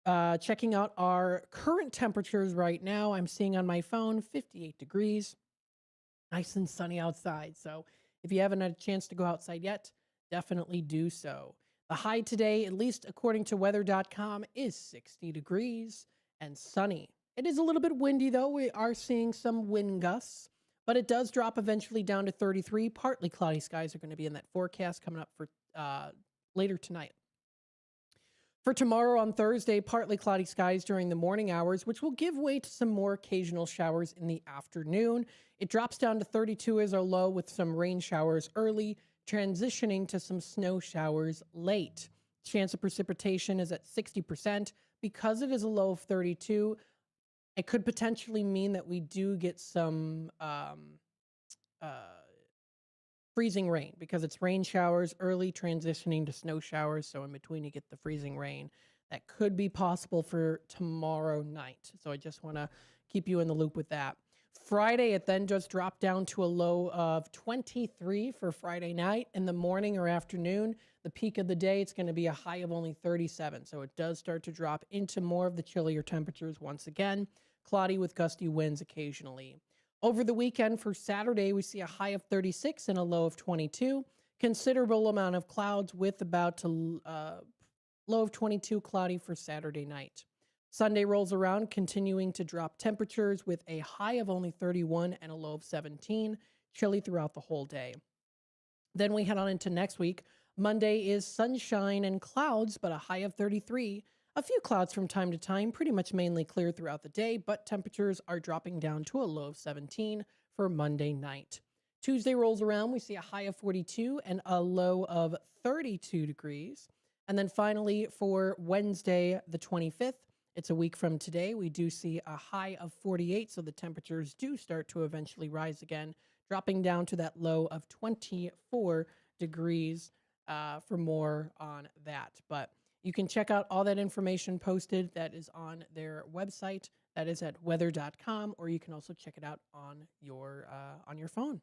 Checking out our current temperatures right now, I'm seeing on my phone 58 degrees. Nice and sunny outside. So if you haven't had a chance to go outside yet, definitely do so. The high today, at least according to weather.com, is 60 degrees and sunny. It is a little bit windy, though. We are seeing some wind gusts, but it does drop eventually down to 33. Partly cloudy skies are going to be in that forecast coming up for later tonight. For tomorrow on Thursday, partly cloudy skies during the morning hours, which will give way to some more occasional showers in the afternoon. It drops down to 32 as our low with some rain showers early. transitioning to some snow showers late. Chance of precipitation is at 60%. Because it is a low of 32, it could potentially mean that we do get some freezing rain, because it's rain showers early transitioning to snow showers. So in between you get the freezing rain. That could be possible for tomorrow night. So I just want to keep you in the loop with that. Friday, it then just dropped down to a low of 23 for Friday night. In the morning or afternoon, the peak of the day, it's going to be a high of only 37. So it does start to drop into more of the chillier temperatures once again. Cloudy with gusty winds occasionally. Over the weekend for Saturday, we see a high of 36 and a low of 22. Considerable amount of clouds with about a low of 22, cloudy for Saturday night. Sunday rolls around, continuing to drop temperatures with a high of only 31 and a low of 17. Chilly throughout the whole day. Then we head on into next week. Monday is sunshine and clouds, but a high of 33. A few clouds from time to time, pretty much mainly clear throughout the day, but temperatures are dropping down to a low of 17 for Monday night. Tuesday rolls around, we see a high of 42 and a low of 32 degrees. And then finally for Wednesday, the 25th, it's a week from today, we do see a high of 48, so the temperatures do start to eventually rise again, dropping down to that low of 24 degrees for more on that. But you can check out all that information posted that is on their website. That is at weather.com, or you can also check it out on your phone.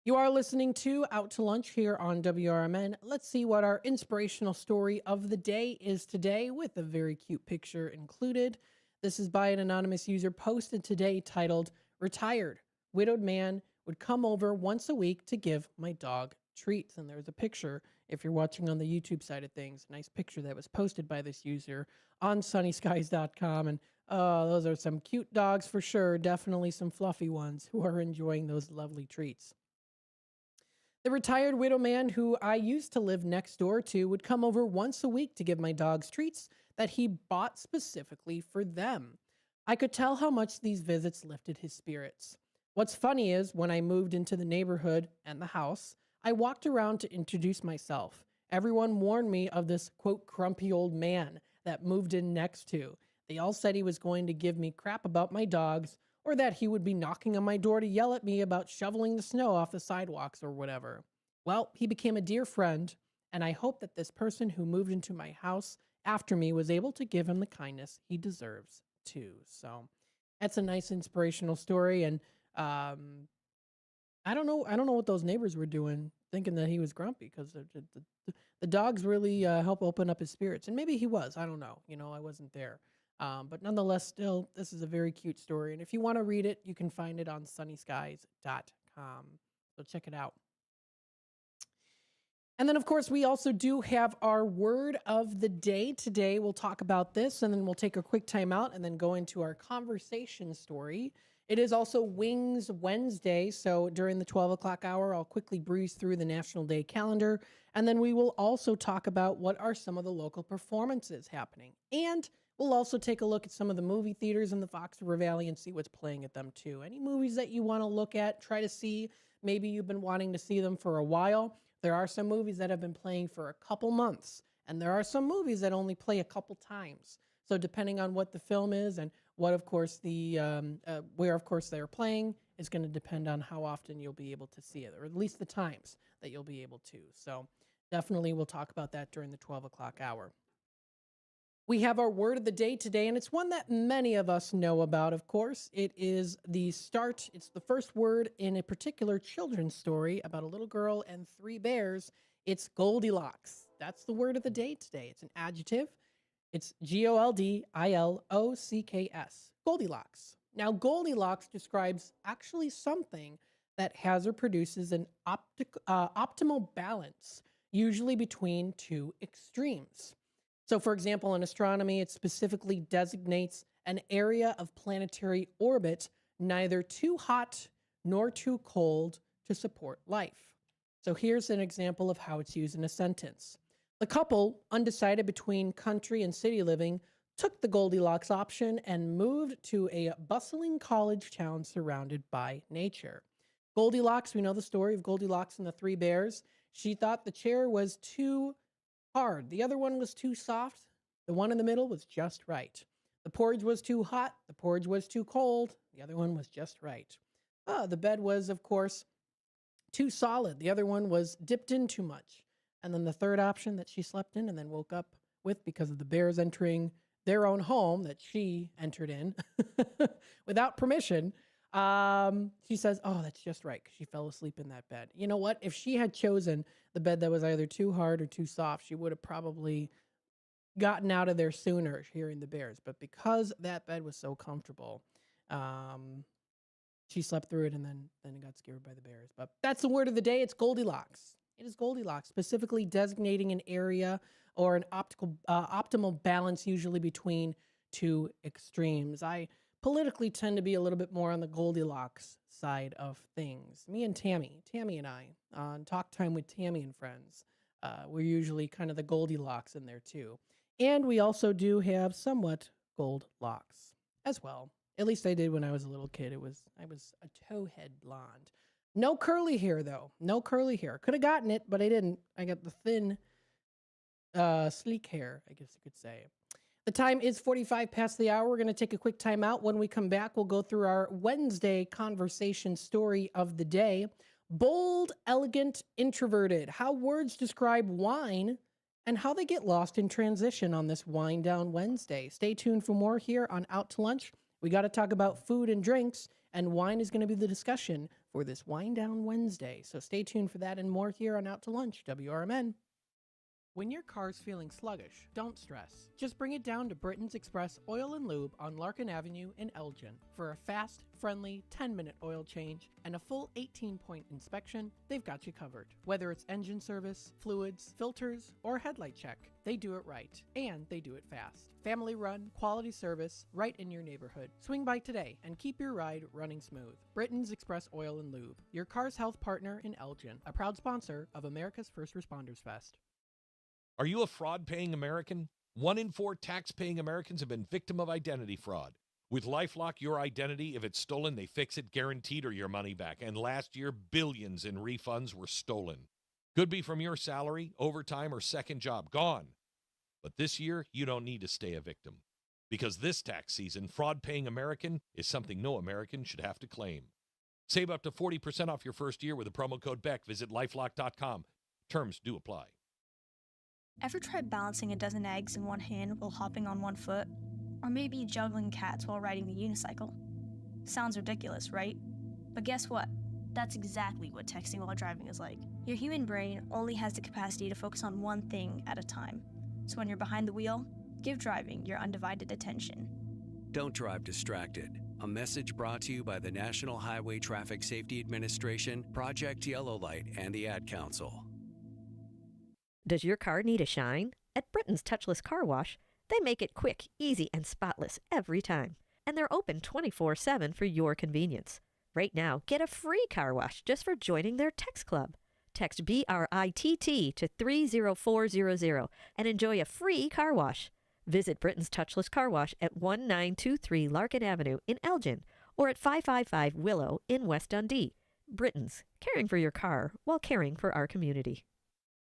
You are listening to Out to Lunch here on WRMN. Let's see what our inspirational story of the day is today, with a very cute picture included. This is by an anonymous user posted today, titled, "Retired. Widowed man would come over once a week to give my dog treats." And there's a picture, if you're watching on the YouTube side of things, nice picture that was posted by this user on sunnyskies.com. And those are some cute dogs for sure. Definitely some fluffy ones who are enjoying those lovely treats. The retired widow man who I used to live next door to would come over once a week to give my dogs treats that he bought specifically for them. I could tell how much these visits lifted his spirits. What's funny is, when I moved into the neighborhood and the house, I walked around to introduce myself. Everyone warned me of this, quote, grumpy old man that moved in next to. They all said he was going to give me crap about my dogs, or that he would be knocking on my door to yell at me about shoveling the snow off the sidewalks or whatever. Well, he became a dear friend, and I hope that this person who moved into my house after me was able to give him the kindness he deserves too. So that's a nice inspirational story. And I don't know what those neighbors were doing, thinking that he was grumpy, because the dogs really help open up his spirits. And maybe he was. I don't know. I wasn't there. But nonetheless, still, this is a very cute story. And if you want to read it, you can find it on sunnyskies.com. So check it out. And then, of course, we also do have our word of the day. Today, we'll talk about this, and then we'll take a quick time out and then go into our conversation story. It is also Wings Wednesday, so during the 12 o'clock hour, I'll quickly breeze through the National Day calendar, and then we will also talk about what are some of the local performances happening. And we'll also take a look at some of the movie theaters in the Fox River Valley and see what's playing at them too. Any movies that you want to look at, try to see, maybe you've been wanting to see them for a while. There are some movies that have been playing for a couple months, and there are some movies that only play a couple times. So depending on what the film is and what, of course, where, of course, they're playing is going to depend on how often you'll be able to see it, or at least the times that you'll be able to. So definitely we'll talk about that during the 12 o'clock hour. We have our word of the day today, and it's one that many of us know about, of course. It is it's the first word in a particular children's story about a little girl and 3 bears. It's Goldilocks. That's the word of the day today. It's an adjective. It's Goldilocks. Goldilocks. Now, Goldilocks describes actually something that has or produces an optimal balance, usually between 2 extremes. So, for example, in astronomy, it specifically designates an area of planetary orbit neither too hot nor too cold to support life. So here's an example of how it's used in a sentence. The couple, undecided between country and city living, took the Goldilocks option and moved to a bustling college town surrounded by nature. Goldilocks, we know the story of Goldilocks and the Three Bears. She thought the chair was too hard. The other one was too soft. The one in the middle was just right. The porridge was too hot. The porridge was too cold. The other one was just right. The bed was, of course, too solid. The other one was dipped in too much. And then the third option that she slept in and then woke up with because of the bears entering their own home that she entered in without permission. She says, oh, that's just right, because she fell asleep in that bed. You know what? If she had chosen the bed that was either too hard or too soft, she would have probably gotten out of there sooner hearing the bears. But because that bed was so comfortable, she slept through it and then got scared by the bears. But that's the word of the day. It's Goldilocks. It is Goldilocks, specifically designating an area or an optimal balance, usually between two extremes. I politically tend to be a little bit more on the Goldilocks side of things. Me and Tammy and I, on Talk Time with Tammy and Friends, we're usually kind of the Goldilocks in there too. And we also do have somewhat gold locks as well. At least I did when I was a little kid. I was a towhead blonde. No curly hair, though. No curly hair. Could have gotten it, but I didn't. I got the thin, sleek hair, I guess you could say. The time is 45 past the hour. We're going to take a quick time out. When we come back, we'll go through our Wednesday conversation story of the day. Bold, elegant, introverted. How words describe wine and how they get lost in transition on this Wind Down Wednesday. Stay tuned for more here on Out to Lunch. We got to talk about food and drinks, and wine is going to be the discussion for this Wind Down Wednesday. So stay tuned for that and more here on Out to Lunch, WRMN. When your car's feeling sluggish, don't stress. Just bring it down to Britain's Express Oil and Lube on Larkin Avenue in Elgin. For a fast, friendly 10-minute oil change and a full 18-point inspection, they've got you covered. Whether it's engine service, fluids, filters, or headlight check, they do it right, and they do it fast. Family run, quality service, right in your neighborhood. Swing by today and keep your ride running smooth. Britain's Express Oil and Lube, your car's health partner in Elgin, a proud sponsor of America's First Responders Fest. Are you a fraud-paying American? 1 in 4 tax-paying Americans have been victim of identity fraud. With LifeLock, your identity, if it's stolen, they fix it guaranteed or your money back. And last year, billions in refunds were stolen. Could be from your salary, overtime, or second job. Gone. But this year, you don't need to stay a victim. Because this tax season, fraud-paying American is something no American should have to claim. Save up to 40% off your first year with the promo code BECK. Visit LifeLock.com. Terms do apply. Ever tried balancing a dozen eggs in one hand while hopping on one foot? Or maybe juggling cats while riding the unicycle? Sounds ridiculous, right? But guess what? That's exactly what texting while driving is like. Your human brain only has the capacity to focus on one thing at a time. So when you're behind the wheel, give driving your undivided attention. Don't drive distracted. A message brought to you by the National Highway Traffic Safety Administration, Project Yellow Light, and the Ad Council. Does your car need a shine? At Britain's Touchless Car Wash, they make it quick, easy, and spotless every time. And they're open 24/7 for your convenience. Right now, get a free car wash just for joining their text club. Text BRITT to 30400 and enjoy a free car wash. Visit Britain's Touchless Car Wash at 1923 Larkin Avenue in Elgin or at 555 Willow in West Dundee. Britain's, caring for your car while caring for our community.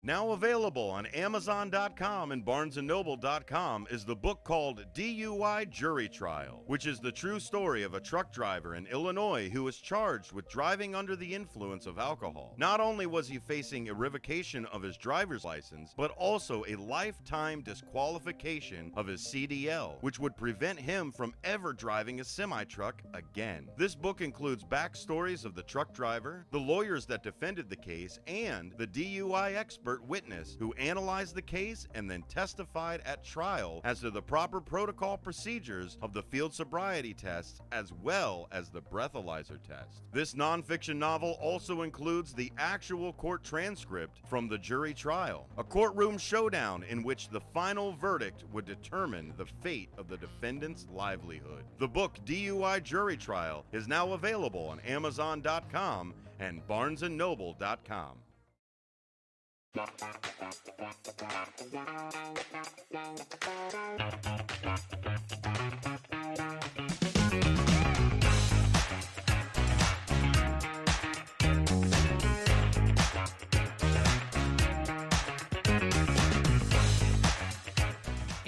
Now available on Amazon.com and BarnesandNoble.com is the book called DUI Jury Trial, which is the true story of a truck driver in Illinois who was charged with driving under the influence of alcohol. Not only was he facing a revocation of his driver's license, but also a lifetime disqualification of his CDL, which would prevent him from ever driving a semi-truck again. This book includes backstories of the truck driver, the lawyers that defended the case, and the DUI expert witness who analyzed the case and then testified at trial as to the proper protocol procedures of the field sobriety tests as well as the breathalyzer test. This nonfiction novel also includes the actual court transcript from the jury trial, a courtroom showdown in which the final verdict would determine the fate of the defendant's livelihood. The book DUI Jury Trial is now available on Amazon.com and BarnesandNoble.com.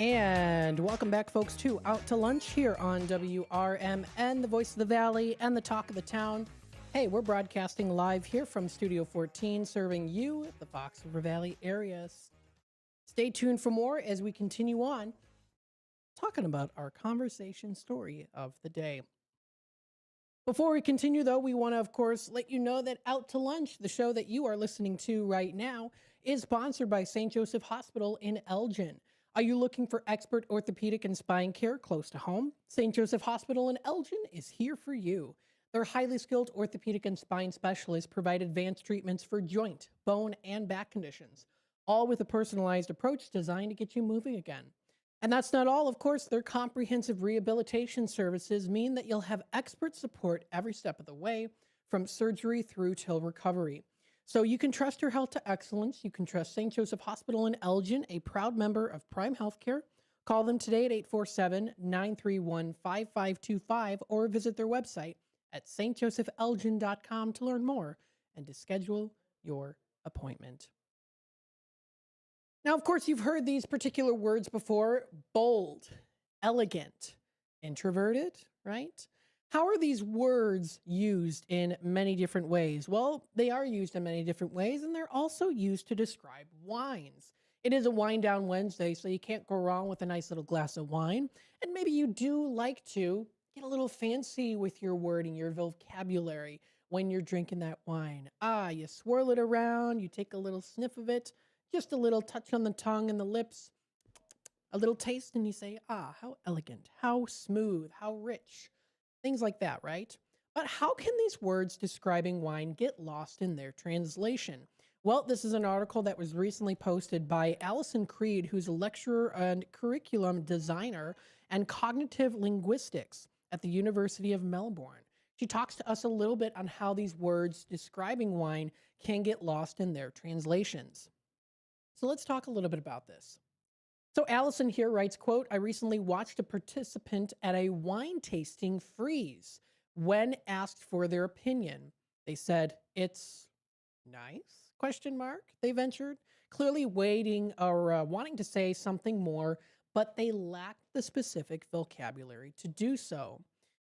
And welcome back, folks, to Out to Lunch here on WRMN, the voice of the Valley and the talk of the town. Hey, we're broadcasting live here from Studio 14, serving you, the Fox River Valley areas. Stay tuned for more as we continue on talking about our conversation story of the day. Before we continue, though, we want to, of course, let you know that Out to Lunch, the show that you are listening to right now, is sponsored by St. Joseph Hospital in Elgin. Are you looking for expert orthopedic and spine care close to home? St. Joseph Hospital in Elgin is here for you. Their highly skilled orthopedic and spine specialists provide advanced treatments for joint, bone, and back conditions, all with a personalized approach designed to get you moving again. And that's not all, of course. Their comprehensive rehabilitation services mean that you'll have expert support every step of the way, from surgery through till recovery. So you can trust your health to excellence. You can trust St. Joseph Hospital in Elgin, a proud member of Prime Healthcare. Call them today at 847-931-5525 or visit their website at stjosephelgin.com to learn more and to schedule your appointment. Now, of course, you've heard these particular words before: bold, elegant, introverted, right? How are these words used in many different ways? Well, they are used in many different ways, and they're also used to describe wines. It is a Wine Down Wednesday, so you can't go wrong with a nice little glass of wine. And maybe you do like to get a little fancy with your wording, your vocabulary, when you're drinking that wine. You swirl it around, you take a little sniff of it, just a little touch on the tongue and the lips, a little taste, and you say, how elegant, how smooth, how rich. Things like that, right? But how can these words describing wine get lost in their translation? Well, this is an article that was recently posted by Allison Creed, who's a lecturer and curriculum designer and cognitive linguistics at the University of Melbourne. She talks to us a little bit on how these words describing wine can get lost in their translations. So let's talk a little bit about this. So Allison here writes, quote, "I recently watched a participant at a wine tasting freeze. When asked for their opinion, they said, 'It's nice?' Question mark, they ventured, clearly waiting or wanting to say something more, but they lacked the specific vocabulary to do so.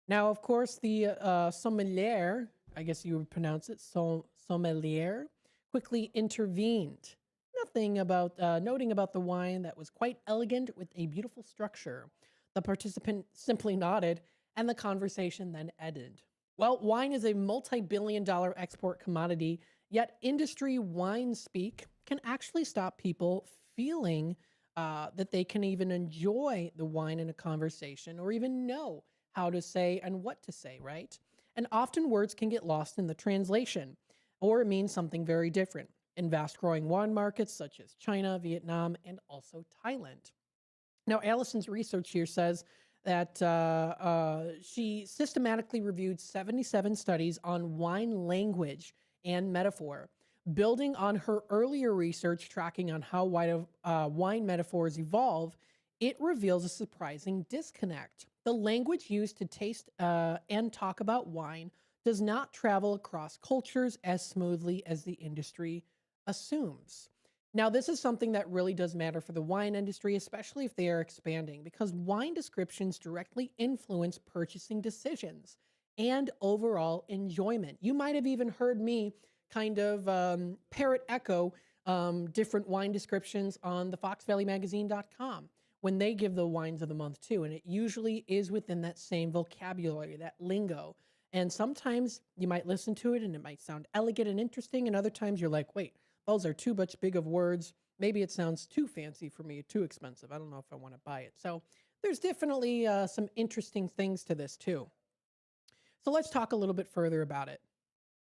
Now, of course, the sommelier, I guess you would pronounce it, sommelier, quickly intervened. Nothing about noting about the wine that was quite elegant with a beautiful structure. The participant simply nodded, and the conversation then ended. Well, wine is a multi-billion-dollar export commodity, yet industry wine speak can actually stop people feeling that they can even enjoy the wine in a conversation or even know how to say and what to say, right? And often words can get lost in the translation or mean something very different in fast-growing wine markets such as China, Vietnam, and also Thailand. Now, Allison's research here says that she systematically reviewed 77 studies on wine language and metaphor. Building on her earlier research tracking on how wine metaphors evolve, it reveals a surprising disconnect. The language used to taste and talk about wine does not travel across cultures as smoothly as the industry assumes. Now, this is something that really does matter for the wine industry, especially if they are expanding, because wine descriptions directly influence purchasing decisions and overall enjoyment. You might have even heard me kind of parrot echo different wine descriptions on the foxvalleymagazine.com when they give the wines of the month too. And it usually is within that same vocabulary, that lingo. And sometimes you might listen to it and it might sound elegant and interesting. And other times you're like, wait, those are too much big of words. Maybe it sounds too fancy for me, too expensive. I don't know if I want to buy it. So there's definitely some interesting things to this too. So let's talk a little bit further about it.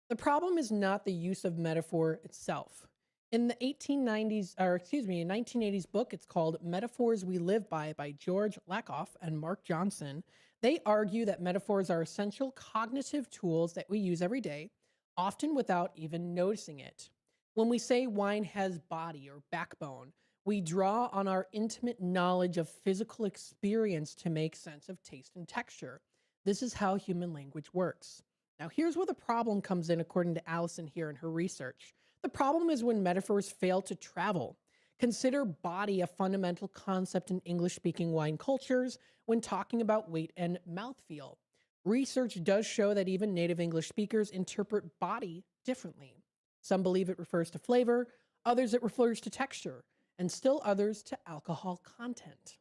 The problem is not the use of metaphor itself. In the 1980s book, it's called Metaphors We Live by George Lakoff and Mark Johnson. They argue that metaphors are essential cognitive tools that we use every day, often without even noticing it. When we say wine has body or backbone, we draw on our intimate knowledge of physical experience to make sense of taste and texture. This is how human language works. Now, here's where the problem comes in, according to Allison here in her research. The problem is when metaphors fail to travel. Consider body a fundamental concept in English-speaking wine cultures when talking about weight and mouthfeel. Research does show that even native English speakers interpret body differently. Some believe it refers to flavor, others it refers to texture, and still others to alcohol content.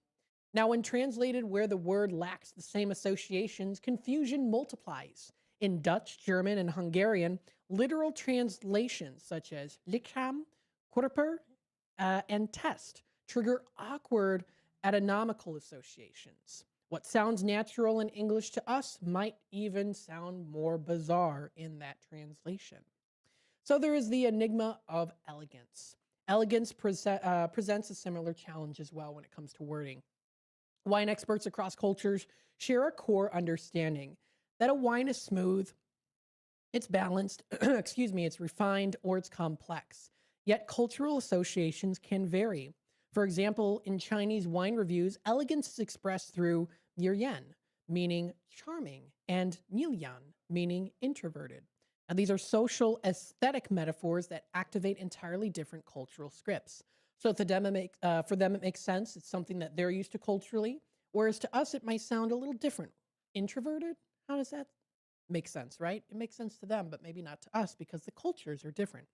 Now, when translated where the word lacks the same associations, confusion multiplies. In Dutch, German, and Hungarian, literal translations such as lichaam, körper, and test trigger awkward etymological associations. What sounds natural in English to us might even sound more bizarre in that translation. So there is the enigma of elegance. Elegance presents a similar challenge as well when it comes to wording. Wine experts across cultures share a core understanding that a wine is smooth, it's balanced, it's refined, or it's complex. Yet cultural associations can vary. For example, in Chinese wine reviews, elegance is expressed through Yan, meaning charming, and Yan, meaning introverted. Now, these are social aesthetic metaphors that activate entirely different cultural scripts. So for them, it makes sense. It's something that they're used to culturally, whereas to us, it might sound a little different. Introverted? How does that make sense, right? It makes sense to them, but maybe not to us because the cultures are different.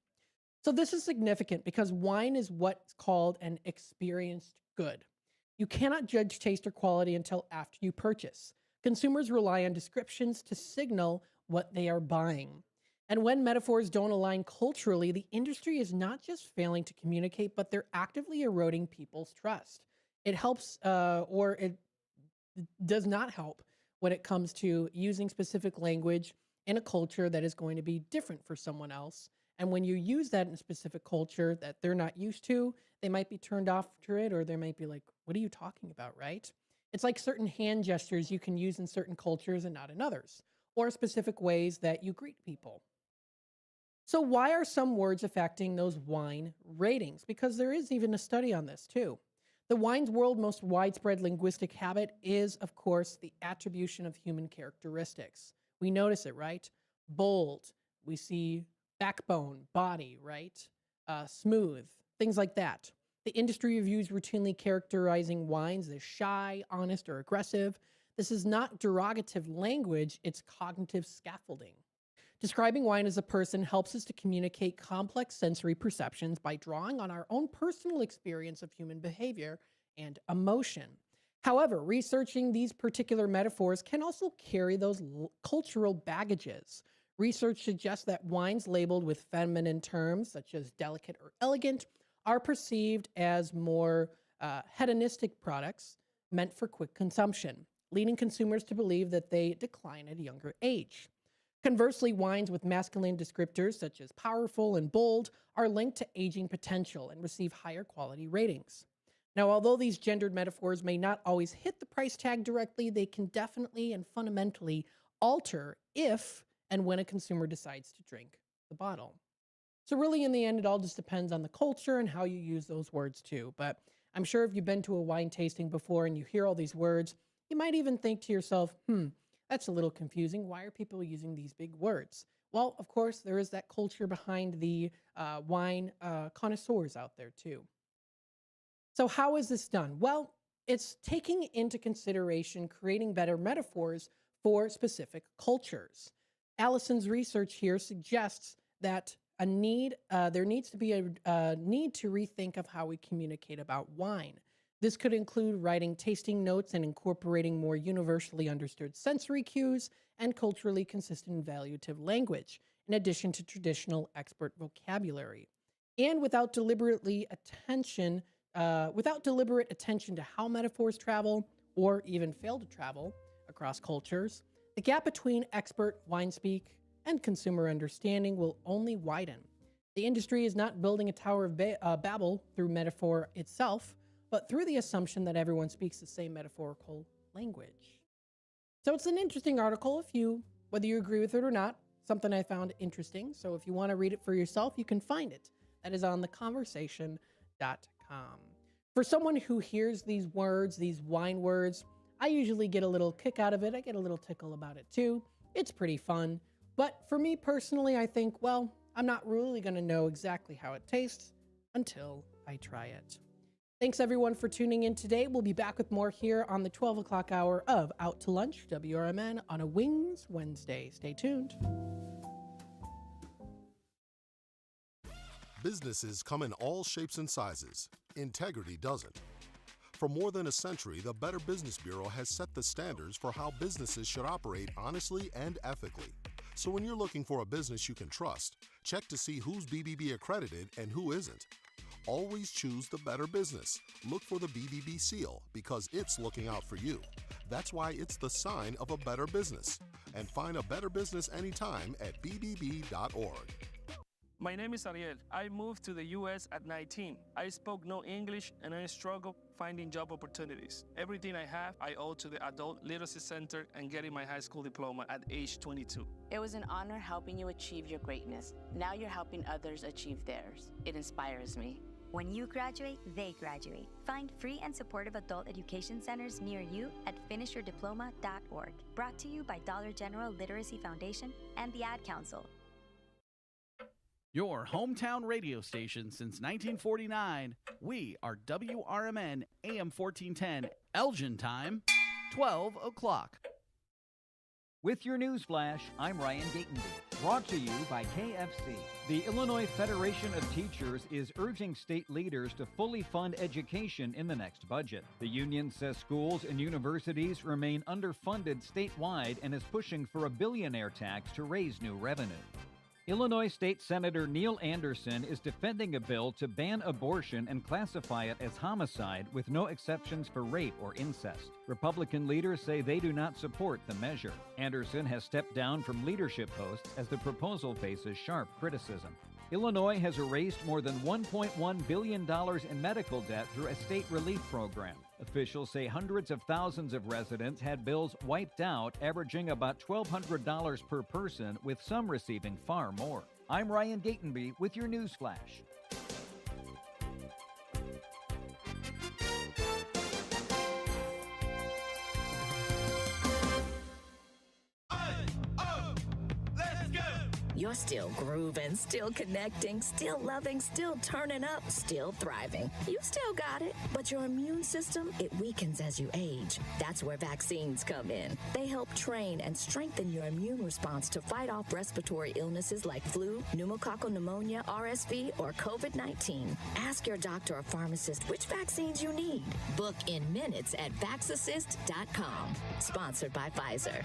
So this is significant because wine is what's called an experienced good. You cannot judge taste or quality until after you purchase. Consumers rely on descriptions to signal what they are buying. And when metaphors don't align culturally, the industry is not just failing to communicate, but they're actively eroding people's trust. It helps, or it does not help when it comes to using specific language in a culture that is going to be different for someone else. And when you use that in a specific culture that they're not used to, they might be turned off to it, or they might be like, what are you talking about, right? It's like certain hand gestures you can use in certain cultures and not in others, or specific ways that you greet people. So why are some words affecting those wine ratings? Because there is even a study on this too. The wine's world's most widespread linguistic habit is, of course, the attribution of human characteristics. We notice it, right? Bold, we see backbone, body, right? Smooth, things like that. The industry reviews routinely characterizing wines as shy, honest, or aggressive. This is not derogative language, it's cognitive scaffolding. Describing wine as a person helps us to communicate complex sensory perceptions by drawing on our own personal experience of human behavior and emotion. However, researching these particular metaphors can also carry those cultural baggages. Research suggests that wines labeled with feminine terms, such as delicate or elegant, are perceived as more hedonistic products meant for quick consumption, leading consumers to believe that they decline at a younger age. Conversely, wines with masculine descriptors, such as powerful and bold, are linked to aging potential and receive higher quality ratings. Now, although these gendered metaphors may not always hit the price tag directly, they can definitely and fundamentally alter if and when a consumer decides to drink the bottle. So really, in the end, it all just depends on the culture and how you use those words too. But I'm sure if you've been to a wine tasting before and you hear all these words, you might even think to yourself, that's a little confusing. Why are people using these big words? Well, of course, there is that culture behind the wine connoisseurs out there too. So how is this done? Well, it's taking into consideration creating better metaphors for specific cultures. Allison's research here suggests that there needs to be a need to rethink of how we communicate about wine. This could include writing tasting notes and incorporating more universally understood sensory cues and culturally consistent evaluative language, in addition to traditional expert vocabulary. And without deliberate attention to how metaphors travel or even fail to travel across cultures, the gap between expert wine speak and consumer understanding will only widen. The industry is not building a Tower of Babel through metaphor itself, but through the assumption that everyone speaks the same metaphorical language. So it's an interesting article, whether you agree with it or not, something I found interesting. So if you want to read it for yourself, you can find it. That is on theconversation.com. For someone who hears these words, these wine words, I usually get a little kick out of it. I get a little tickle about it too. It's pretty fun. But for me personally, I think, well, I'm not really going to know exactly how it tastes until I try it. Thanks everyone for tuning in today. We'll be back with more here on the 12 o'clock hour of Out to Lunch, WRMN, on a Wings Wednesday. Stay tuned. Businesses come in all shapes and sizes. Integrity doesn't. For more than a century, the Better Business Bureau has set the standards for how businesses should operate honestly and ethically. So when you're looking for a business you can trust, check to see who's BBB accredited and who isn't. Always choose the Better Business. Look for the BBB seal because it's looking out for you. That's why it's the sign of a better business. And find a better business anytime at bbb.org. My name is Ariel. I moved to the U.S. at 19. I spoke no English and I struggled finding job opportunities. Everything I have, I owe to the Adult Literacy Center and getting my high school diploma at age 22. It was an honor helping you achieve your greatness. Now you're helping others achieve theirs. It inspires me. When you graduate, they graduate. Find free and supportive adult education centers near you at finishyourdiploma.org. Brought to you by Dollar General Literacy Foundation and the Ad Council. Your hometown radio station since 1949. We are WRMN AM 1410, Elgin time, 12 o'clock. With your news flash, I'm Ryan Gatenby. Brought to you by KFC. The Illinois Federation of Teachers is urging state leaders to fully fund education in the next budget. The union says schools and universities remain underfunded statewide and is pushing for a billionaire tax to raise new revenue. Illinois State Senator Neil Anderson is defending a bill to ban abortion and classify it as homicide with no exceptions for rape or incest. Republican leaders say they do not support the measure. Anderson has stepped down from leadership posts as the proposal faces sharp criticism. Illinois has erased more than $1.1 billion in medical debt through a state relief program. Officials say hundreds of thousands of residents had bills wiped out, averaging about $1,200 per person, with some receiving far more. I'm Ryan Gatenby with your news flash. You're still grooving, still connecting, still loving, still turning up, still thriving. You still got it, but your immune system, it weakens as you age. That's where vaccines come in. They help train and strengthen your immune response to fight off respiratory illnesses like flu, pneumococcal pneumonia, RSV, or COVID-19. Ask your doctor or pharmacist which vaccines you need. Book in minutes at vaxassist.com. Sponsored by Pfizer.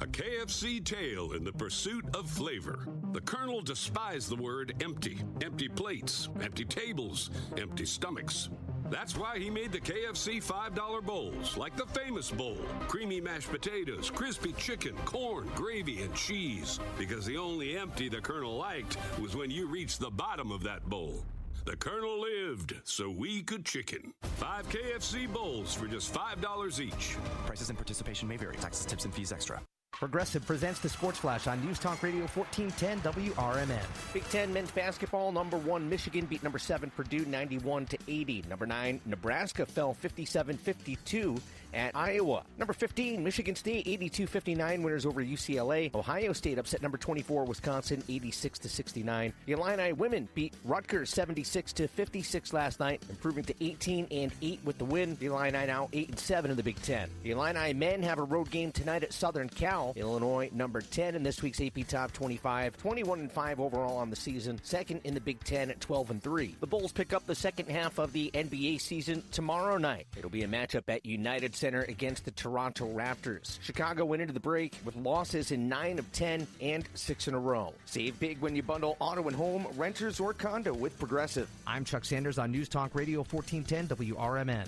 A KFC tale in the pursuit of flavor. The Colonel despised the word empty. Empty plates, empty tables, empty stomachs. That's why he made the KFC $5 bowls, like the famous bowl. Creamy mashed potatoes, crispy chicken, corn, gravy, and cheese. Because the only empty the Colonel liked was when you reached the bottom of that bowl. The Colonel lived so we could chicken. 5 KFC bowls for just $5 each. Prices and participation may vary. Taxes, tips, and fees extra. Progressive presents the Sports Flash on News Talk Radio 1410 WRMN. Big Ten men's basketball, number 1 Michigan beat number 7 Purdue 91-80. Number 9 Nebraska fell 57-52 at Iowa. Number 15 Michigan State 82-59 winners over UCLA. Ohio State upset number 24 Wisconsin 86-69. The Illini women beat Rutgers 76-56 last night, improving to 18-8 with the win. The Illini now 8-7 in the Big Ten. The Illini men have a road game tonight at Southern Cal. Illinois, number 10 in this week's AP Top 25, 21-5 overall on the season, second in the Big Ten at 12-3. The Bulls pick up the second half of the NBA season tomorrow night. It'll be a matchup at United Center against the Toronto Raptors. Chicago went into the break with losses in 9 of 10 and 6 in a row. Save big when you bundle auto and home, renters, or condo with Progressive. I'm Chuck Sanders on News Talk Radio 1410 WRMN.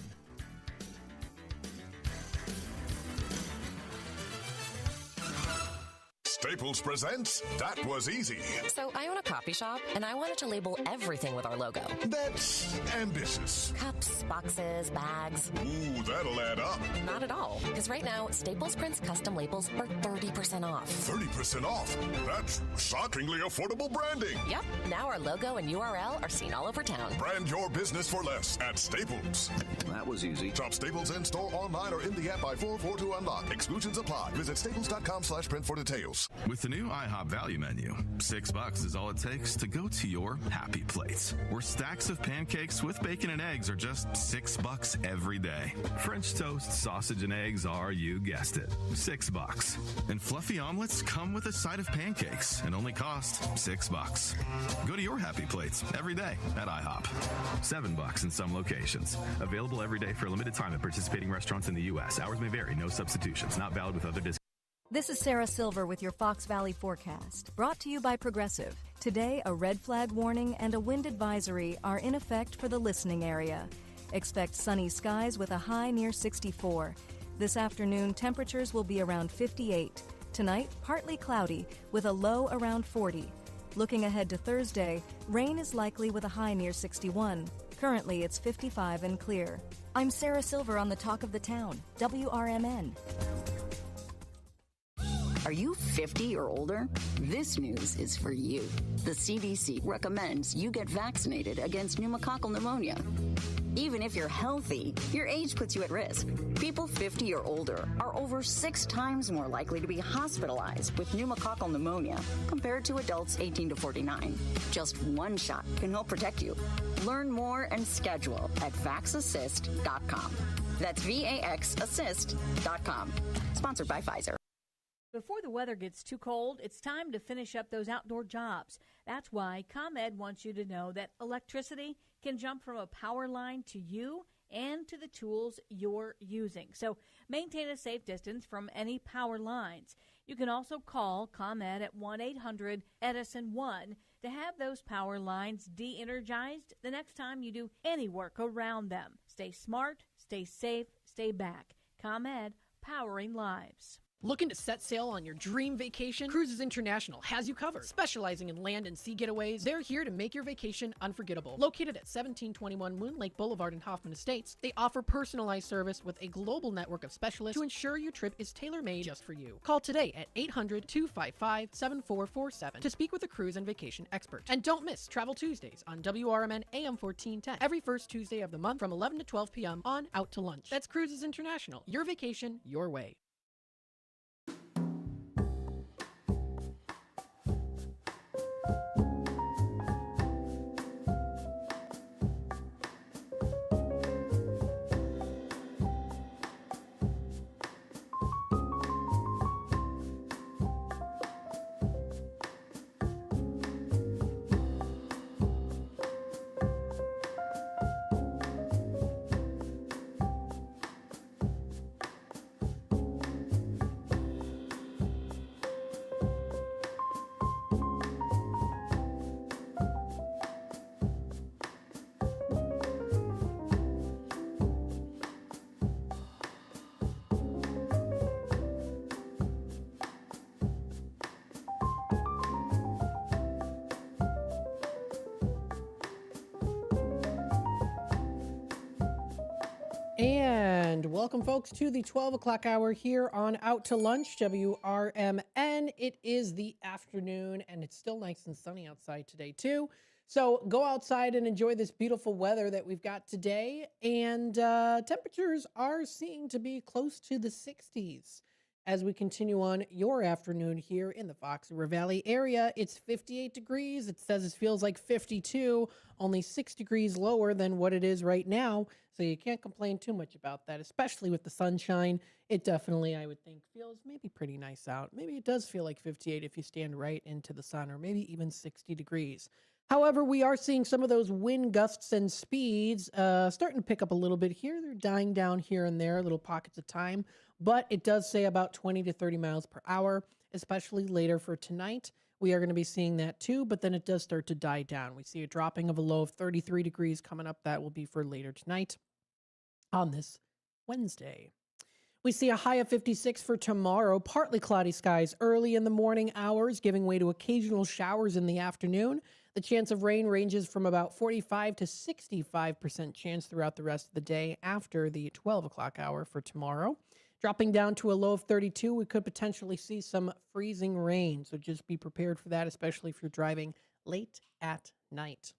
Staples presents That Was Easy. So I own a coffee shop, and I wanted to label everything with our logo. That's ambitious. Cups, boxes, bags. Ooh, that'll add up. Not at all, because right now, Staples prints custom labels for 30% off. 30% off? That's shockingly affordable branding. Yep, now our logo and URL are seen all over town. Brand your business for less at Staples. That was easy. Shop Staples in store, online, or in the app by 4/4 to unlock. Exclusions apply. Visit staples.com/print for details. With the new IHOP value menu, $6 is all it takes to go to your happy place, where stacks of pancakes with bacon and eggs are just $6 every day. French toast, sausage, and eggs are, you guessed it, $6. And fluffy omelets come with a side of pancakes and only cost $6. Go to your happy plates every day at IHOP. $7 in some locations. Available every day for a limited time at participating restaurants in the U.S. Hours may vary. No substitutions. Not valid with other discounts. This is Sarah Silver with your Fox Valley forecast, brought to you by Progressive. Today, a red flag warning and a wind advisory are in effect for the listening area. Expect sunny skies with a high near 64. This afternoon, temperatures will be around 58. Tonight, partly cloudy with a low around 40. Looking ahead to Thursday, rain is likely with a high near 61. Currently, it's 55 and clear. I'm Sarah Silver on the Talk of the Town, WRMN. Are you 50 or older? This news is for you. The CDC recommends you get vaccinated against pneumococcal pneumonia. Even if you're healthy, your age puts you at risk. People 50 or older are over 6 times more likely to be hospitalized with pneumococcal pneumonia compared to adults 18 to 49. Just one shot can help protect you. Learn more and schedule at vaxassist.com. That's VAXassist.com. Sponsored by Pfizer. Before the weather gets too cold, it's time to finish up those outdoor jobs. That's why ComEd wants you to know that electricity can jump from a power line to you and to the tools you're using. So maintain a safe distance from any power lines. You can also call ComEd at 1-800-EDISON-1 to have those power lines de-energized the next time you do any work around them. Stay smart, stay safe, stay back. ComEd, powering lives. Looking to set sail on your dream vacation? Cruises International has you covered. Specializing in land and sea getaways, they're here to make your vacation unforgettable. Located at 1721 Moon Lake Boulevard in Hoffman Estates, they offer personalized service with a global network of specialists to ensure your trip is tailor-made just for you. Call today at 800-255-7447 to speak with a cruise and vacation expert. And don't miss Travel Tuesdays on WRMN AM 1410 every first Tuesday of the month from 11 to 12 p.m. on Out to Lunch. That's Cruises International. Your vacation, your way. And welcome, folks, to the 12 o'clock hour here on Out to Lunch, WRMN. It is the afternoon, and it's still nice and sunny outside today, too. So go outside and enjoy this beautiful weather that we've got today. And temperatures are seeming to be close to the 60s. As we continue on your afternoon here in the Fox River Valley area, it's 58 degrees. It says it feels like 52, only 6 degrees lower than what it is right now. So you can't complain too much about that, especially with the sunshine. It definitely, I would think, feels maybe pretty nice out. Maybe it does feel like 58 if you stand right into the sun, or maybe even 60 degrees. However, we are seeing some of those wind gusts and speeds starting to pick up a little bit here. They're dying down here and there, little pockets of time. But it does say about 20 to 30 miles per hour, especially later for tonight. We are going to be seeing that too, but then it does start to die down. We see a dropping of a low of 33 degrees coming up. That will be for later tonight on this Wednesday. We see a high of 56 for tomorrow. Partly cloudy skies early in the morning hours, giving way to occasional showers in the afternoon. The chance of rain ranges from about 45 to 65% chance throughout the rest of the day after the 12 o'clock hour for tomorrow. Dropping down to a low of 32, we could potentially see some freezing rain. So just be prepared for that, especially if you're driving late at night.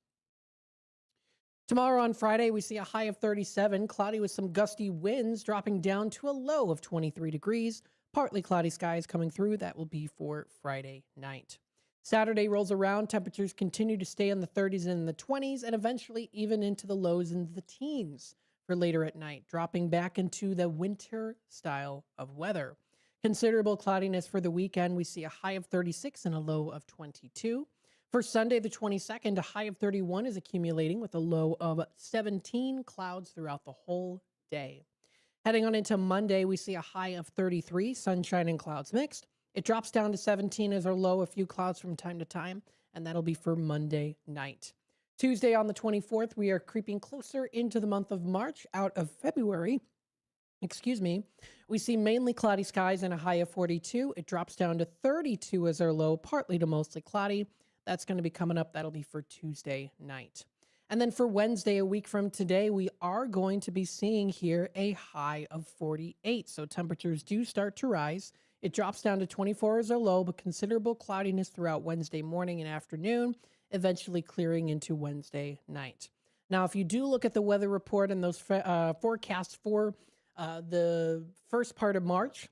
Tomorrow on Friday, we see a high of 37, cloudy with some gusty winds, dropping down to a low of 23 degrees. Partly cloudy skies coming through. That will be for Friday night. Saturday rolls around. Temperatures continue to stay in the 30s and in the 20s, and eventually even into the lows and the teens for later at night, dropping back into the winter style of weather. Considerable cloudiness for the weekend. We see a high of 36 and a low of 22. For Sunday, the 22nd, a high of 31 is accumulating with a low of 17, clouds throughout the whole day. Heading on into Monday, we see a high of 33, sunshine and clouds mixed. It drops down to 17 as our low, a few clouds from time to time, and that'll be for Monday night. Tuesday on the 24th, we are creeping closer into the month of March out of February. We see mainly cloudy skies and a high of 42. It drops down to 32 as our low, partly to mostly cloudy. That's going to be coming up. That'll be for Tuesday night. And then for Wednesday, a week from today, we are going to be seeing here a high of 48. So temperatures do start to rise. It drops down to 24 as our low, but considerable cloudiness throughout Wednesday morning and afternoon, eventually clearing into Wednesday night. Now, if you do look at the weather report and those forecasts for the first part of March,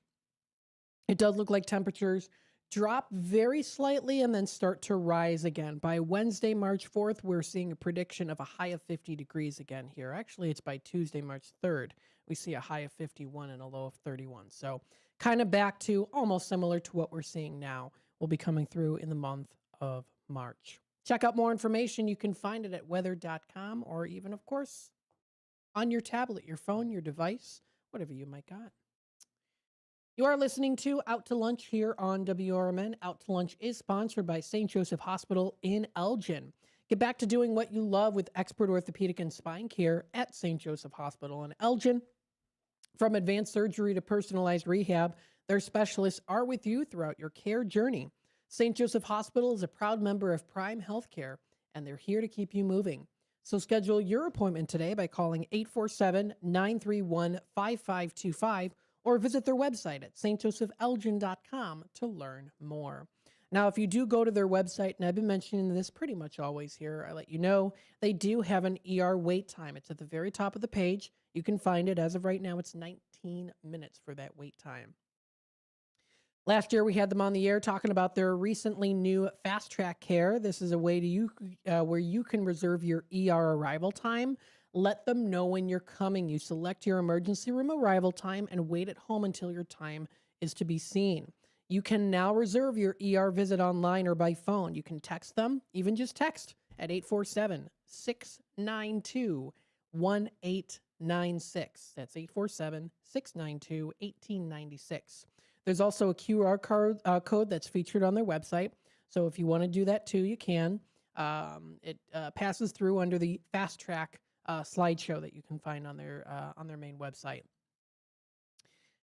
it does look like temperatures drop very slightly and then start to rise again. By Wednesday, March 4th, we're seeing a prediction of a high of 50 degrees again here. Actually, it's by Tuesday, March 3rd. We see a high of 51 and a low of 31. So kind of back to almost similar to what we're seeing now will be coming through in the month of March. Check out more information. You can find it at weather.com or even, of course, on your tablet, your phone, your device, whatever you might got. You are listening to Out to Lunch here on WRMN. Out to Lunch is sponsored by St. Joseph Hospital in Elgin. Get back to doing what you love with expert orthopedic and spine care at St. Joseph Hospital in Elgin. From advanced surgery to personalized rehab, their specialists are with you throughout your care journey. St. Joseph Hospital is a proud member of Prime Healthcare, and they're here to keep you moving. So schedule your appointment today by calling 847-931-5525 or visit their website at stjosephelgin.com to learn more. Now, if you do go to their website, and I've been mentioning this pretty much always here, I let you know, they do have an ER wait time. It's at the very top of the page. You can find it. As of right now, it's 19 minutes for that wait time. Last year, we had them on the air talking about their recently new Fast Track Care. This is a way to where you can reserve your ER arrival time. Let them know when you're coming. You select your emergency room arrival time and wait at home until your time is to be seen. You can now reserve your ER visit online or by phone. You can text them, even just text at 847-692-1896. That's 847-692-1896. There's also a QR code that's featured on their website. So if you want to do that too, you can. It passes through under the Fast Track slideshow that you can find on their main website.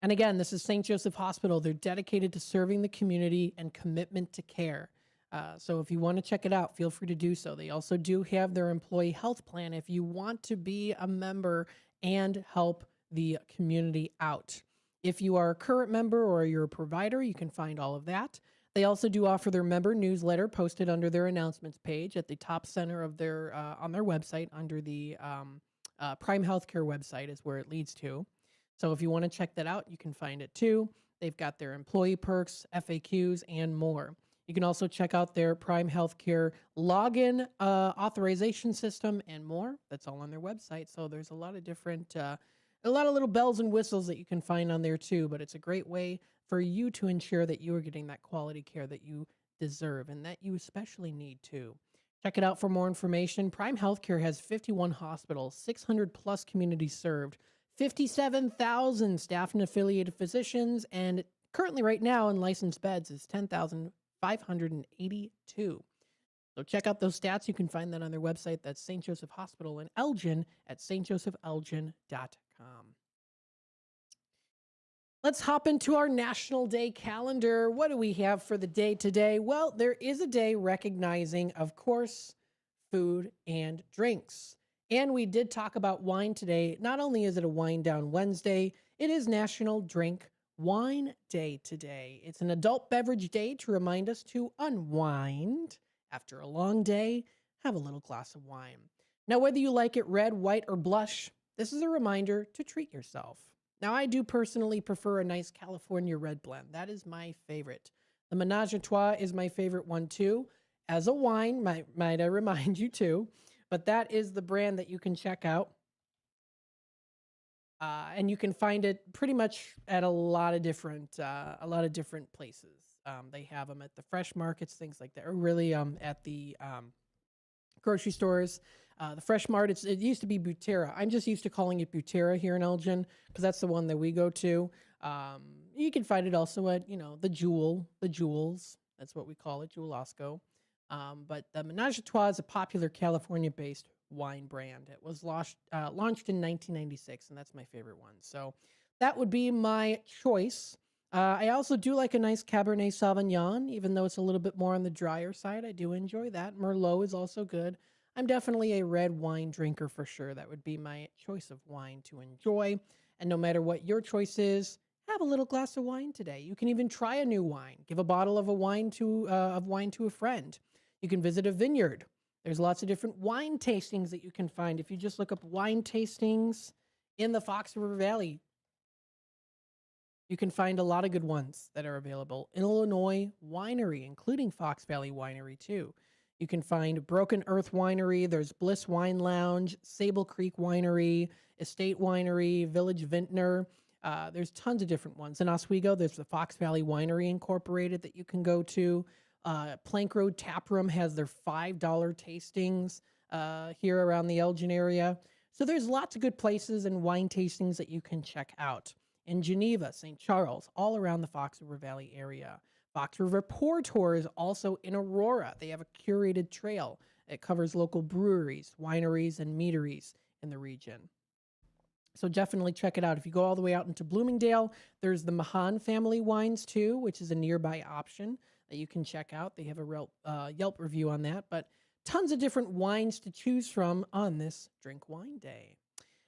And again, this is St. Joseph Hospital. They're dedicated to serving the community and commitment to care. So if you want to check it out, feel free to do so. They also do have their employee health plan if you want to be a member and help the community out. If you are a current member or you're a provider, you can find all of that. They also do offer their member newsletter posted under their announcements page at the top center of their on their website under the Prime Healthcare website is where it leads to. So if you want to check that out, you can find it too. They've got their employee perks, FAQs, and more. You can also check out their Prime Healthcare login authorization system and more. That's all on their website. So there's a lot of different, a lot of little bells and whistles that you can find on there too. But it's a great way for you to ensure that you are getting that quality care that you deserve and that you especially need too. Check it out for more information. Prime Healthcare has 51 hospitals, 600 plus communities served, 57,000 staff and affiliated physicians, and currently right now in licensed beds is 10,582. So check out those stats. You can find that on their website. That's St. Joseph Hospital in Elgin at stjosephelgin.com. Let's hop into our National Day calendar. What do we have for the day today? Well, there is a day recognizing, of course, food and drinks. And we did talk about wine today. Not only is it a Wine Down Wednesday, it is National Drink Wine Day today. It's an adult beverage day to remind us to unwind. After a long day, have a little glass of wine. Now, whether you like it red, white, or blush, this is a reminder to treat yourself. Now, I do personally prefer a nice California red blend. That is my favorite. The Menage a Trois is my favorite one too. As a wine, might I remind you too, but that is the brand that you can check out. And you can find it pretty much at a lot of different places. They have them at the fresh markets, things like that, or really at the grocery stores. The Fresh Mart, it used to be Butera. I'm just used to calling it Butera here in Elgin because that's the one that we go to. You can find it also at, the Jewels. That's what we call it, Jewel Osco. But the Menage a Trois is a popular California-based wine brand. It was launched in 1996, and that's my favorite one. So that would be my choice. I also do like a nice Cabernet Sauvignon, even though it's a little bit more on the drier side. I do enjoy that. Merlot is also good. I'm definitely a red wine drinker for sure. That would be my choice of wine to enjoy. And no matter what your choice is, have a little glass of wine today. You can even try a new wine. Give a bottle of wine to a friend. You can visit a vineyard. There's lots of different wine tastings that you can find. If you just look up wine tastings in the Fox River Valley, you can find a lot of good ones that are available. Illinois Winery, including Fox Valley Winery too. You can find Broken Earth Winery. There's Bliss Wine Lounge, Sable Creek Winery, Estate Winery, Village Vintner. There's tons of different ones. In Oswego, there's the Fox Valley Winery Incorporated that you can go to. Plank Road Tap Room has their $5 tastings here around the Elgin area. So there's lots of good places and wine tastings that you can check out. In Geneva, St. Charles, all around the Fox River Valley area. Fox River Pour Tour is also in Aurora. They have a curated trail. It covers local breweries, wineries, and meaderies in the region. So definitely check it out. If you go all the way out into Bloomingdale, there's the Mahan Family Wines too, which is a nearby option that you can check out. They have a real Yelp review on that, but tons of different wines to choose from on this Drink Wine Day.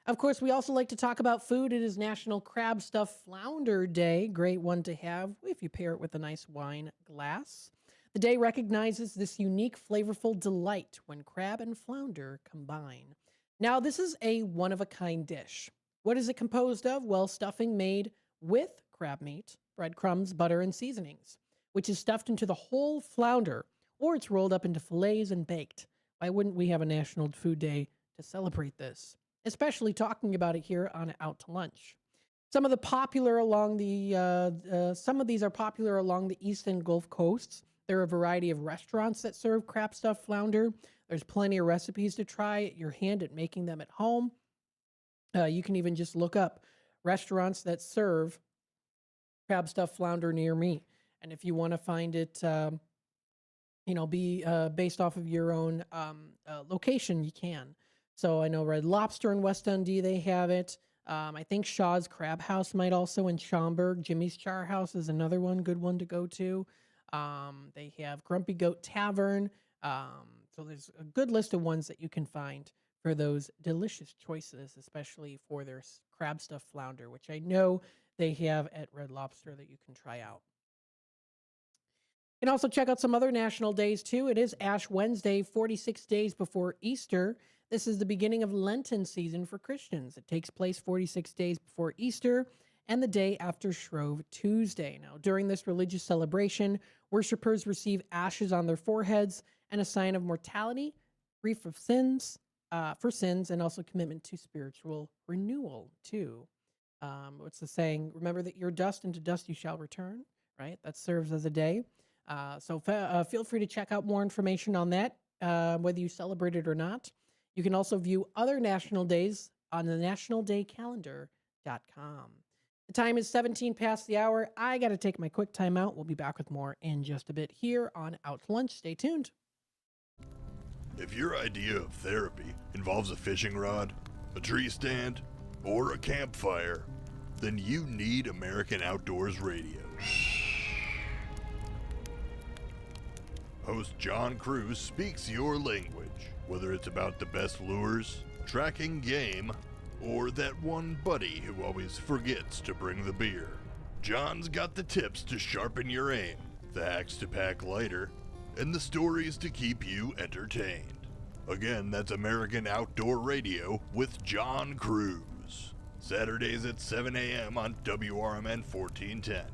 Of course, we also like to talk about food. It is National Crab Stuffed Flounder Day. Great one to have if you pair it with a nice wine glass. The day recognizes this unique, flavorful delight when crab and flounder combine. Now, this is a one-of-a-kind dish. What is it composed of? Well, stuffing made with crab meat, breadcrumbs, butter, and seasonings, which is stuffed into the whole flounder, or it's rolled up into fillets and baked. Why wouldn't we have a National Food Day to celebrate this? Especially talking about it here on Out to Lunch. Some of these are popular along the East and Gulf coasts. There are a variety of restaurants that serve crab stuffed flounder. There's plenty of recipes to try at your hand at making them at home. You can even just look up restaurants that serve crab stuffed flounder near me. And if you want to find it, based off of your own location, you can. So I know Red Lobster in West Dundee, they have it. I think Shaw's Crab House might also in Schaumburg. Jimmy's Char House is another good one to go to. They have Grumpy Goat Tavern. So there's a good list of ones that you can find for those delicious choices, especially for their crab stuffed flounder, which I know they have at Red Lobster that you can try out. You can also check out some other national days too. It is Ash Wednesday, 46 days before Easter. This is the beginning of Lenten season for Christians. It takes place 46 days before Easter and the day after Shrove Tuesday. Now, during this religious celebration, worshipers receive ashes on their foreheads and a sign of mortality, grief of sins, for sins, and also commitment to spiritual renewal too. What's the saying? Remember that you're dust, and to dust you shall return, right? That serves as a day. So feel free to check out more information on that, whether you celebrate it or not. You can also view other national days on the nationaldaycalendar.com. The time is 17 past the hour. I got to take my quick time out. We'll be back with more in just a bit here on Out to Lunch. Stay tuned. If your idea of therapy involves a fishing rod, a tree stand, or a campfire, then you need American Outdoors Radio. Host John Cruz speaks your language, whether it's about the best lures, tracking game, or that one buddy who always forgets to bring the beer. John's got the tips to sharpen your aim, the hacks to pack lighter, and the stories to keep you entertained. Again, that's American Outdoor Radio with John Cruz. Saturdays at 7 a.m. on WRMN 1410.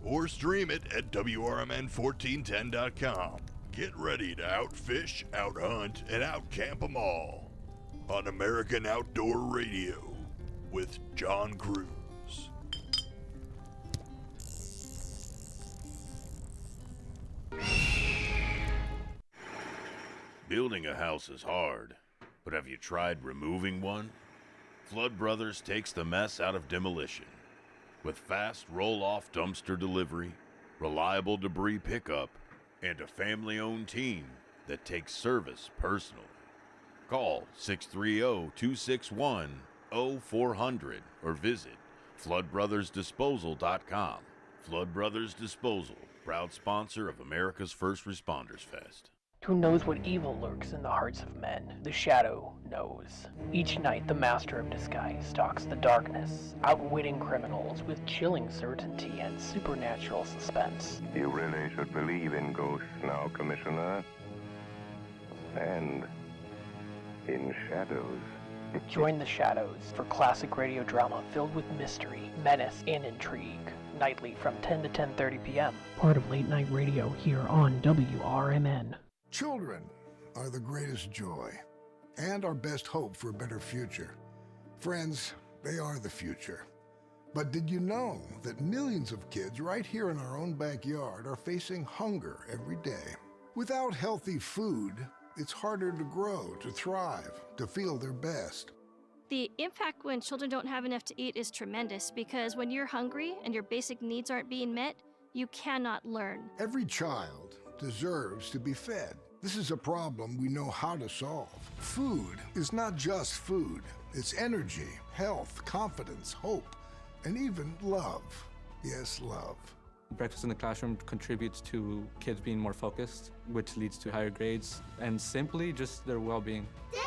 Or stream it at WRMN1410.com. Get ready to outfish, outhunt, and outcamp 'em all on American Outdoor Radio with John Cruz. Building a house is hard, but have you tried removing one? Flood Brothers takes the mess out of demolition. With fast roll-off dumpster delivery, reliable debris pickup, and a family-owned team that takes service personally. Call 630-261-0400 or visit floodbrothersdisposal.com. Flood Brothers Disposal, proud sponsor of America's First Responders Fest. Who knows what evil lurks in the hearts of men? The Shadow knows. Each night, the Master of Disguise stalks the darkness, outwitting criminals with chilling certainty and supernatural suspense. You really should believe in ghosts now, Commissioner. And in shadows. Join the Shadows for classic radio drama filled with mystery, menace, and intrigue. Nightly from 10 to 10:30 p.m. Part of late night radio here on WRMN. Children are the greatest joy and our best hope for a better future. Friends, they are the future. But did you know that millions of kids right here in our own backyard are facing hunger every day? Without healthy food, it's harder to grow, to thrive, to feel their best. The impact when children don't have enough to eat is tremendous because when you're hungry and your basic needs aren't being met, you cannot learn. Every child deserves to be fed. This is a problem we know how to solve. Food is not just food. It's energy, health, confidence, hope, and even love. Yes, love. Breakfast in the classroom contributes to kids being more focused, which leads to higher grades, and simply just their well-being. Thank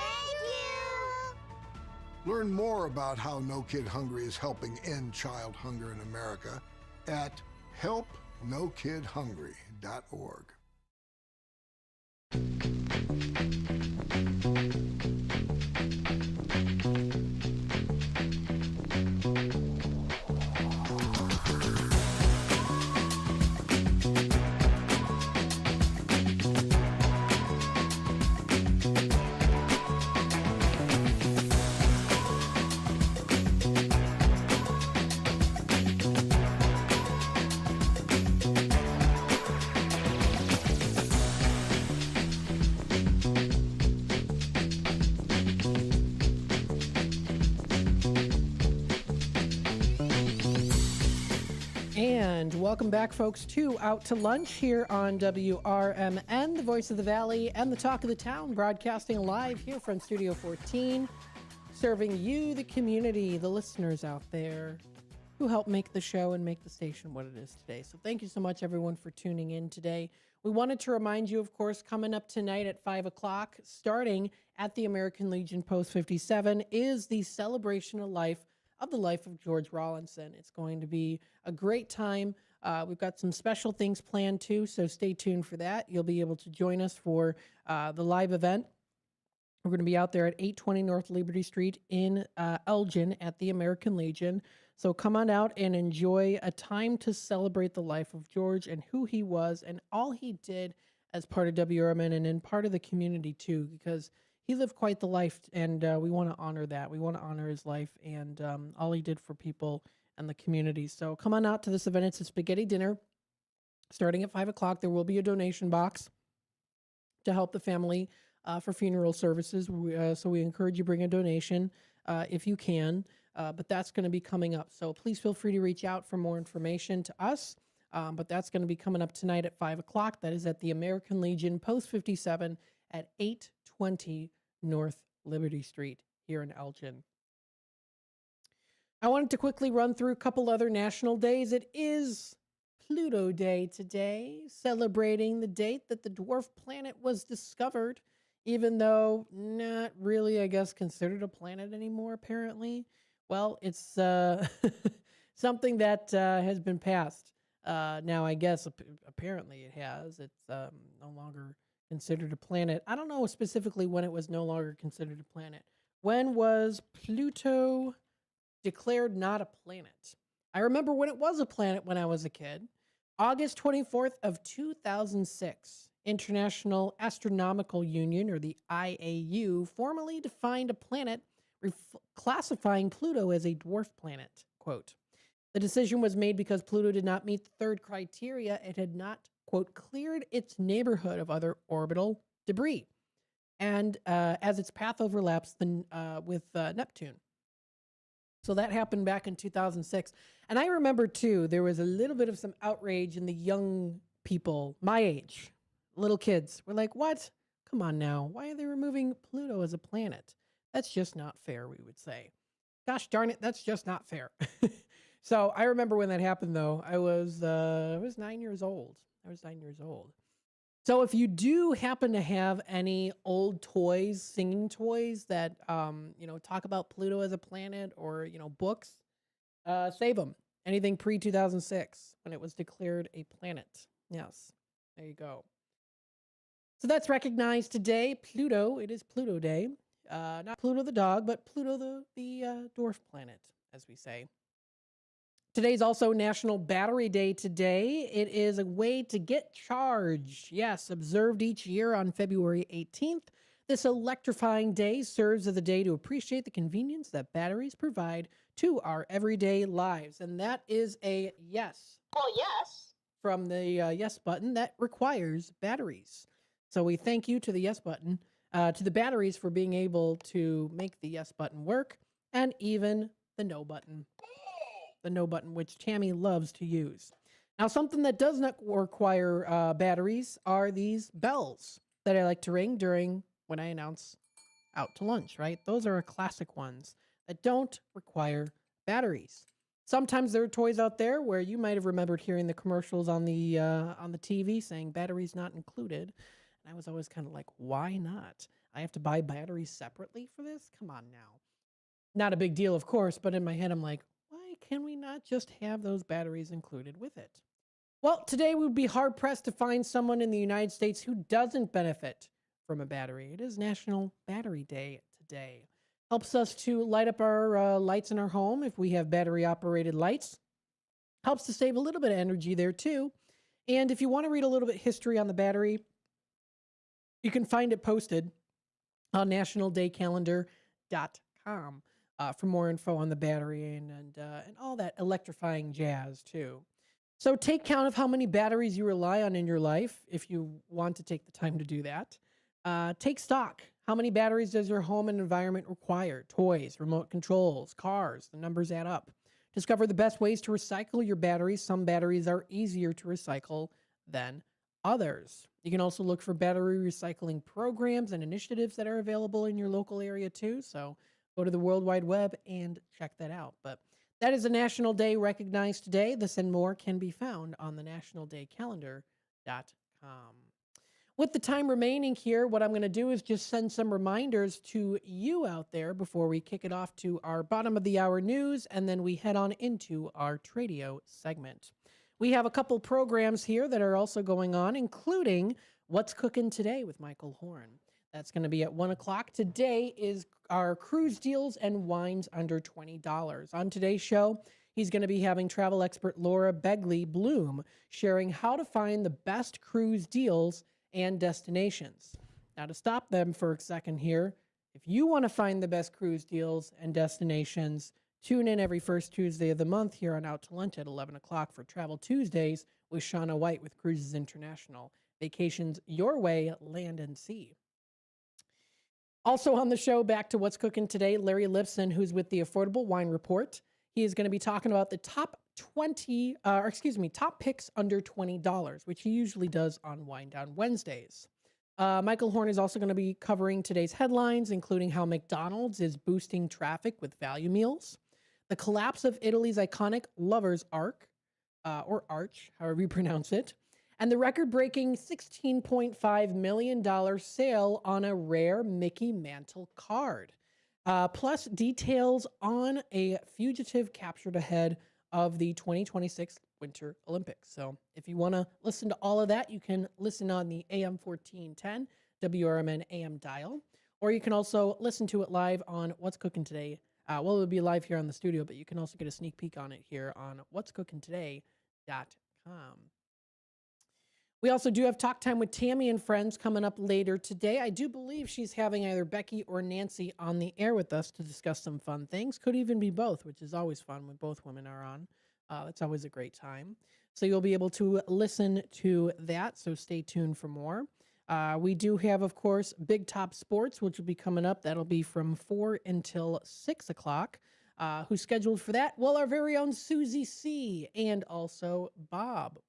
you! Learn more about how No Kid Hungry is helping end child hunger in America at helpnokidhungry.org. And welcome back, folks, to Out to Lunch here on WRMN, the voice of the Valley and the talk of the town, broadcasting live here from Studio 14, serving you, the community, the listeners out there who help make the show and make the station what it is today. So thank you so much, everyone, for tuning in today. We wanted to remind you, of course, coming up tonight at 5 o'clock, starting at the American Legion Post 57, is the celebration of the life of George Rawlinson. It's going to be a great time. We've got some special things planned too, so stay tuned for that. You'll be able to join us for the live event. We're going to be out there at 820 North Liberty Street in Elgin at the American Legion. So come on out and enjoy a time to celebrate the life of George and who he was and all he did as part of WRMN and in part of the community too, because he lived quite the life, and we want to honor that. We want to honor his life and all he did for people and the community. So come on out to this event. It's a spaghetti dinner starting at 5 o'clock. There will be a donation box to help the family for funeral services. So we encourage you to bring a donation if you can. But that's going to be coming up. So please feel free to reach out for more information to us. But that's going to be coming up tonight at 5 o'clock. That is at the American Legion, Post 57 at 820 North Liberty Street here in Elgin. I wanted to quickly run through a couple other national days. It is Pluto Day today, celebrating the date that the dwarf planet was discovered, even though not really, I guess, considered a planet anymore, apparently. Well, it's something that has been passed. Now, I guess apparently it has. It's no longer considered a planet. I don't know specifically when it was no longer considered a planet. When was Pluto declared not a planet. I remember when it was a planet when I was a kid. August 24th of 2006, International Astronomical Union, or the IAU, formally defined a planet, classifying Pluto as a dwarf planet. Quote, the decision was made because Pluto did not meet the third criteria. It had not, quote, cleared its neighborhood of other orbital debris, and as its path overlaps with Neptune. So that happened back in 2006. And I remember, too, there was a little bit of some outrage in the young people, my age, little kids. Were like, what? Come on now. Why are they removing Pluto as a planet? That's just not fair, we would say. Gosh darn it, that's just not fair. So I remember when that happened, though. I was 9 years old. So if you do happen to have any old toys, singing toys that, talk about Pluto as a planet, or, books, save them. Anything pre-2006 when it was declared a planet. Yes, there you go. So that's recognized today. Pluto, it is Pluto Day. Not Pluto the dog, but Pluto the dwarf planet, as we say. Today's also National Battery Day today. It is a way to get charged. Yes, observed each year on February 18th. This electrifying day serves as a day to appreciate the convenience that batteries provide to our everyday lives. And that is a yes. Well, yes. From the yes button that requires batteries. So we thank you to the yes button, to the batteries, for being able to make the yes button work, and even the no button. The no button, which Tammy loves to use. Now, something that does not require batteries are these bells that I like to ring during when I announce out to lunch, right? Those are classic ones that don't require batteries. Sometimes there are toys out there where you might have remembered hearing the commercials on the TV saying batteries not included. And I was always kind of like, why not? I have to buy batteries separately for this? Come on now. Not a big deal, of course, but in my head, I'm like, why can we not just have those batteries included with it? Well, today we would be hard-pressed to find someone in the United States who doesn't benefit from a battery. It is National Battery Day today. Helps us to light up our lights in our home if we have battery-operated lights. Helps to save a little bit of energy there, too. And if you want to read a little bit of history on the battery, you can find it posted on nationaldaycalendar.com. For more info on the battery and all that electrifying jazz, too. So take count of how many batteries you rely on in your life, if you want to take the time to do that. Take stock. How many batteries does your home and environment require? Toys, remote controls, cars, the numbers add up. Discover the best ways to recycle your batteries. Some batteries are easier to recycle than others. You can also look for battery recycling programs and initiatives that are available in your local area, too. So go to the World Wide Web and check that out. But that is a national day recognized today. This and more can be found on the nationaldaycalendar.com. With the time remaining here, what I'm going to do is just send some reminders to you out there before we kick it off to our bottom of the hour news, and then we head on into our Tradio segment. We have a couple programs here that are also going on, including What's Cooking Today with Michael Horn. That's going to be at 1 o'clock. Today is our cruise deals and wines under $20. On today's show, he's going to be having travel expert Laura Begley Bloom sharing how to find the best cruise deals and destinations. Now, to stop them for a second here, if you want to find the best cruise deals and destinations, tune in every first Tuesday of the month here on Out to Lunch at 11 o'clock for Travel Tuesdays with Shauna White with Cruises International. Vacations your way, land and sea. Also on the show, back to What's Cooking Today, Larry Lipson, who's with the Affordable Wine Report. He is going to be talking about the top picks under $20, which he usually does on Wine Down Wednesdays. Michael Horn is also going to be covering today's headlines, including how McDonald's is boosting traffic with value meals, the collapse of Italy's iconic Lover's Arch, or Arch, however you pronounce it, and the record-breaking $16.5 million sale on a rare Mickey Mantle card. Plus details on a fugitive captured ahead of the 2026 Winter Olympics. So if you want to listen to all of that, you can listen on the AM 1410 WRMN AM dial, or you can also listen to it live on What's Cooking Today Well, it'll be live here on the studio, but you can also get a sneak peek on it here on what'scookingtoday.com. We also do have Talk Time with Tammy and Friends coming up later today. I do believe she's having either Becky or Nancy on the air with us to discuss some fun things. Could even be both, which is always fun when both women are on. It's always a great time. So you'll be able to listen to that, so stay tuned for more. We do have, of course, Big Top Sports, which will be coming up. That'll be from 4 until 6 o'clock. Who's scheduled for that? Well, our very own Susie C. and also Bob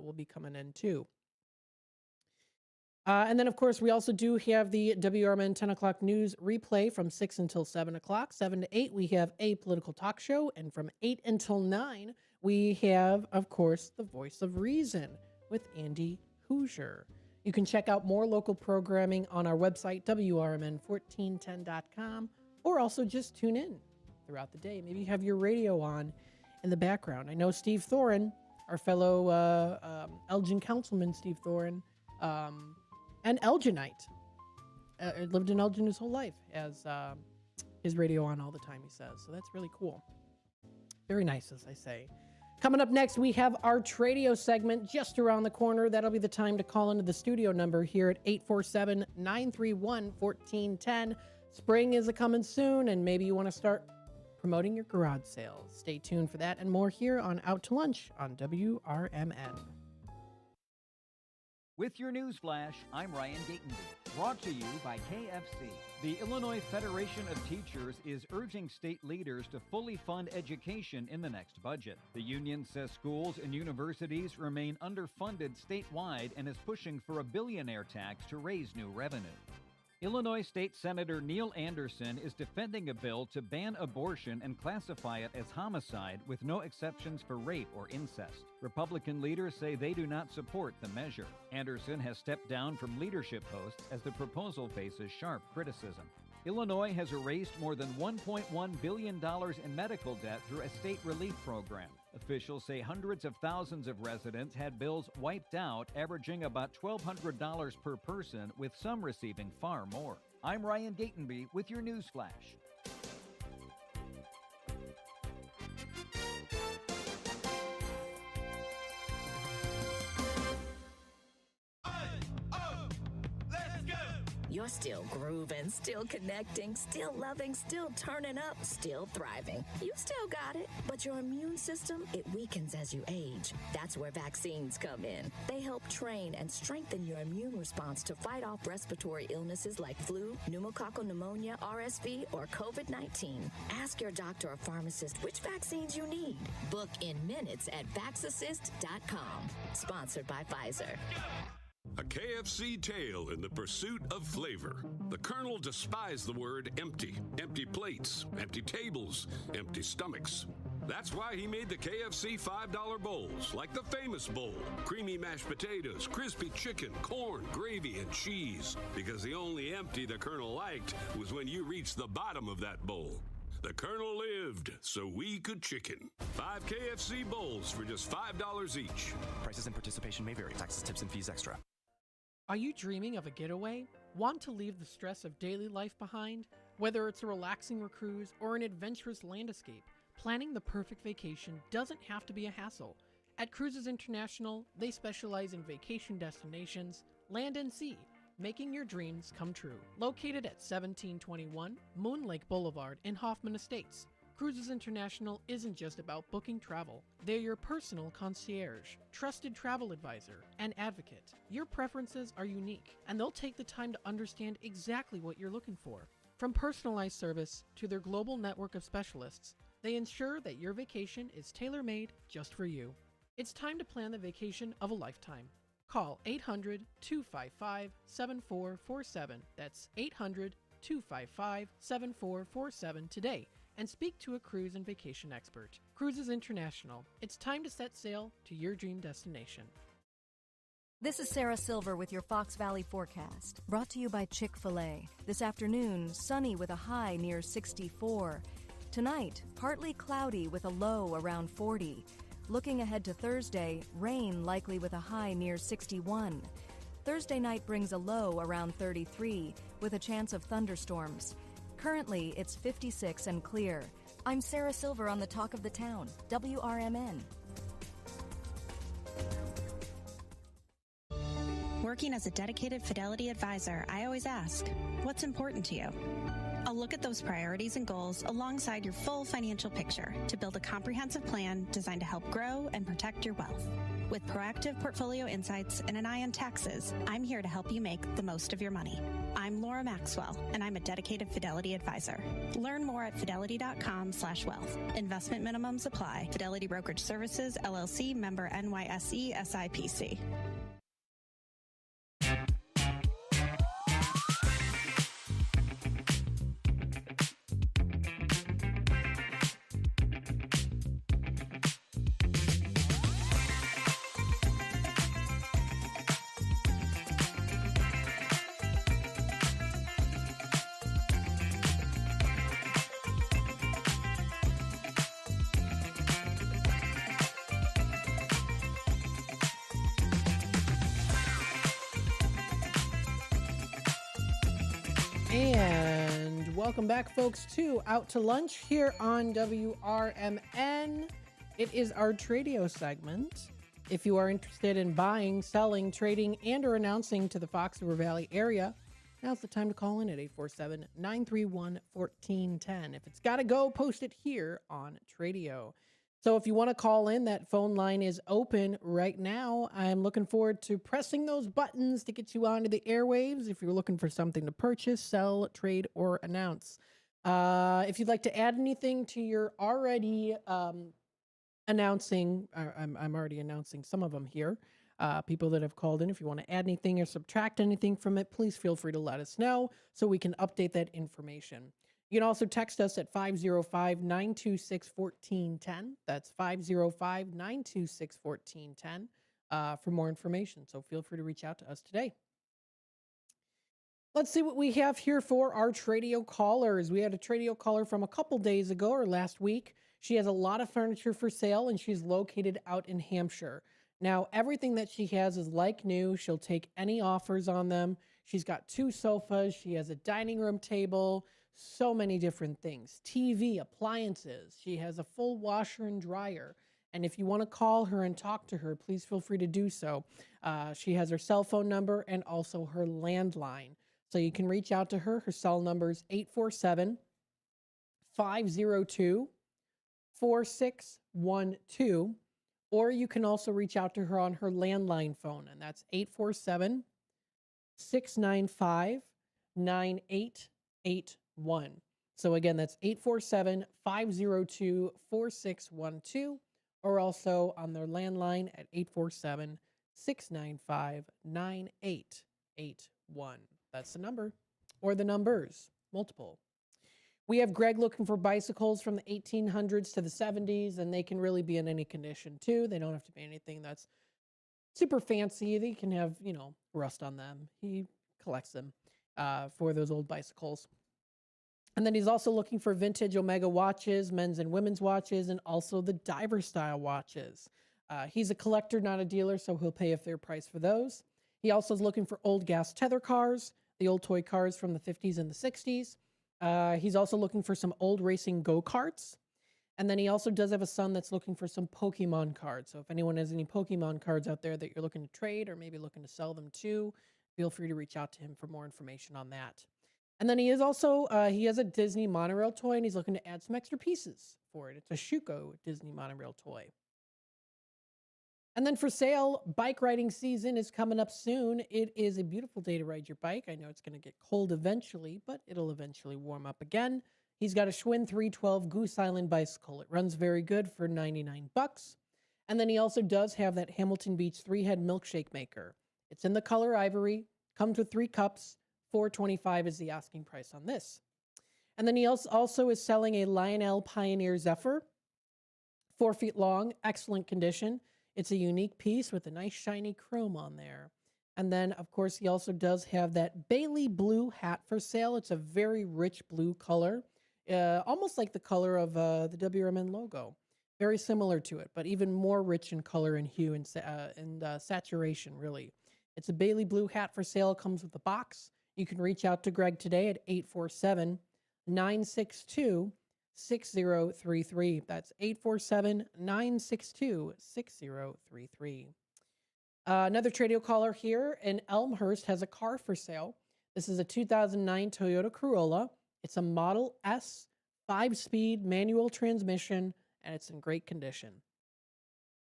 will be coming in too. And then, of course, we also do have the WRMN 10 o'clock news replay from 6 until 7 o'clock. 7 to 8, we have a political talk show. And from 8 until 9, we have, of course, The Voice of Reason with Andy Hoosier. You can check out more local programming on our website, WRMN1410.com, or also just tune in throughout the day. Maybe you have your radio on in the background. I know Steve Thoren, our fellow Elgin councilman, Steve Thoren, an Elginite, lived in Elgin his whole life, has his radio on all the time, he says. So that's really cool. Very nice, as I say. Coming up next, we have our Tradio segment just around the corner. That'll be the time to call into the studio number here at 847-931-1410. Spring is a-coming soon, and maybe you want to start promoting your garage sales. Stay tuned for that and more here on Out to Lunch on WRMN. With your news flash, I'm Ryan Gatenby, brought to you by KFC. The Illinois Federation of Teachers is urging state leaders to fully fund education in the next budget. The union says schools and universities remain underfunded statewide and is pushing for a billionaire tax to raise new revenue. Illinois State Senator Neil Anderson is defending a bill to ban abortion and classify it as homicide with no exceptions for rape or incest. Republican leaders say they do not support the measure. Anderson has stepped down from leadership posts as the proposal faces sharp criticism. Illinois has erased more than $1.1 billion in medical debt through a state relief program. Officials say hundreds of thousands of residents had bills wiped out, averaging about $1,200 per person, with some receiving far more. I'm Ryan Gatenby with your news flash. You're still grooving, still connecting, still loving, still turning up, still thriving. You still got it, but your immune system, it weakens as you age. That's where vaccines come in. They help train and strengthen your immune response to fight off respiratory illnesses like flu, pneumococcal pneumonia, RSV, or COVID-19. Ask your doctor or pharmacist which vaccines you need. Book in minutes at vaxassist.com. Sponsored by Pfizer. A KFC tale in the pursuit of flavor. The Colonel despised the word empty. Empty plates, empty tables, empty stomachs. That's why he made the KFC $5 bowls, like the famous bowl. Creamy mashed potatoes, crispy chicken, corn, gravy, and cheese. Because the only empty the Colonel liked was when you reached the bottom of that bowl. The Colonel lived so we could chicken. 5 KFC bowls for just $5 each. Prices and participation may vary. Taxes, tips, and fees extra. Are you dreaming of a getaway? Want to leave the stress of daily life behind? Whether it's a relaxing cruise or an adventurous land escape, planning the perfect vacation doesn't have to be a hassle. At Cruises International, they specialize in vacation destinations, land and sea, making your dreams come true. Located at 1721 Moon Lake Boulevard in Hoffman Estates, Cruises International isn't just about booking travel. They're your personal concierge, trusted travel advisor, and advocate. Your preferences are unique, and they'll take the time to understand exactly what you're looking for. From personalized service to their global network of specialists, they ensure that your vacation is tailor-made just for you. It's time to plan the vacation of a lifetime. Call 800-255-7447. That's 800-255-7447 today. And speak to a cruise and vacation expert. Cruises International. It's time to set sail to your dream destination. This is Sarah Silver with your Fox Valley forecast, brought to you by Chick-fil-A. This afternoon, sunny with a high near 64. Tonight, partly cloudy with a low around 40. Looking ahead to Thursday, rain likely with a high near 61. Thursday night brings a low around 33 with a chance of thunderstorms. Currently, it's 56 and clear. I'm Sarah Silver on the Talk of the Town, WRMN. Working as a dedicated Fidelity advisor, I always ask, what's important to you? I'll look at those priorities and goals alongside your full financial picture to build a comprehensive plan designed to help grow and protect your wealth. With proactive portfolio insights and an eye on taxes, I'm here to help you make the most of your money. I'm Laura Maxwell, and I'm a dedicated Fidelity advisor. Learn more at fidelity.com/wealth. Investment minimums apply. Fidelity Brokerage Services, LLC, member NYSE, SIPC. And welcome back, folks, to Out to Lunch here on WRMN. It is our Tradio segment. If you are interested in buying, selling, trading, and or announcing to the Fox River Valley area, now's the time to call in at 847-931-1410. If it's got to go, post it here on Tradio. So if you want to call in, that phone line is open right now. I'm looking forward to pressing those buttons to get you onto the airwaves if you're looking for something to purchase, sell, trade, or announce. If you'd like to add anything to your already announcing, I'm already announcing some of them here, people that have called in. If you want to add anything or subtract anything from it, please feel free to let us know so we can update that information. You can also text us at 505-926-1410. That's 505-926-1410 for more information. So feel free to reach out to us today. Let's see what we have here for our Tradio callers. We had a Tradio caller from a couple days ago or last week. She has a lot of furniture for sale, and she's located out in Hampshire. Now, everything that she has is like new. She'll take any offers on them. She's got 2 sofas. She has a dining room table. So many different things. TV, appliances. She has a full washer and dryer. And if you want to call her and talk to her, please feel free to do so. She has her cell phone number and also her landline. So you can reach out to her. Her cell number is 847-502-4612. Or you can also reach out to her on her landline phone. And that's 847-695-9881. So again, that's 847-502-4612, or also on their landline at 847-695-9881. That's the number, or the numbers, multiple. We have Greg looking for bicycles from the 1800s to the 70s, and they can really be in any condition too. They don't have to be anything that's super fancy. They can have, rust on them. He collects them for those old bicycles. And then he's also looking for vintage Omega watches, men's and women's watches, and also the diver style watches. He's a collector, not a dealer, so he'll pay a fair price for those. He also is looking for old gas tether cars, the old toy cars from the 50s and the 60s. He's also looking for some old racing go-karts. And then he also does have a son that's looking for some Pokemon cards. So if anyone has any Pokemon cards out there that you're looking to trade or maybe looking to sell them to, feel free to reach out to him for more information on that. And then he is also, he has a Disney monorail toy, and he's looking to add some extra pieces for it. It's a Shuko Disney monorail toy. And then for sale, bike riding season is coming up soon. It is a beautiful day to ride your bike. I know it's going to get cold eventually, but it'll eventually warm up again. He's got a Schwinn 312 Goose Island bicycle. It runs very good for $99. And then he also does have that Hamilton Beach 3-head milkshake maker. It's in the color ivory, comes with 3 cups. $425 is the asking price on this. And then he also is selling a Lionel Pioneer Zephyr, 4 feet long, excellent condition. It's a unique piece with a nice shiny chrome on there. And then, of course, he also does have that Bailey blue hat for sale. It's a very rich blue color, almost like the color of the WRMN logo. Very similar to it, but even more rich in color and hue and saturation, really. It's a Bailey blue hat for sale. It comes with a box. You can reach out to Greg today at 847-962-6033. That's 847-962-6033. Another Tradio caller here in Elmhurst has a car for sale. This is a 2009 Toyota Corolla. It's a Model S 5-speed manual transmission, and it's in great condition.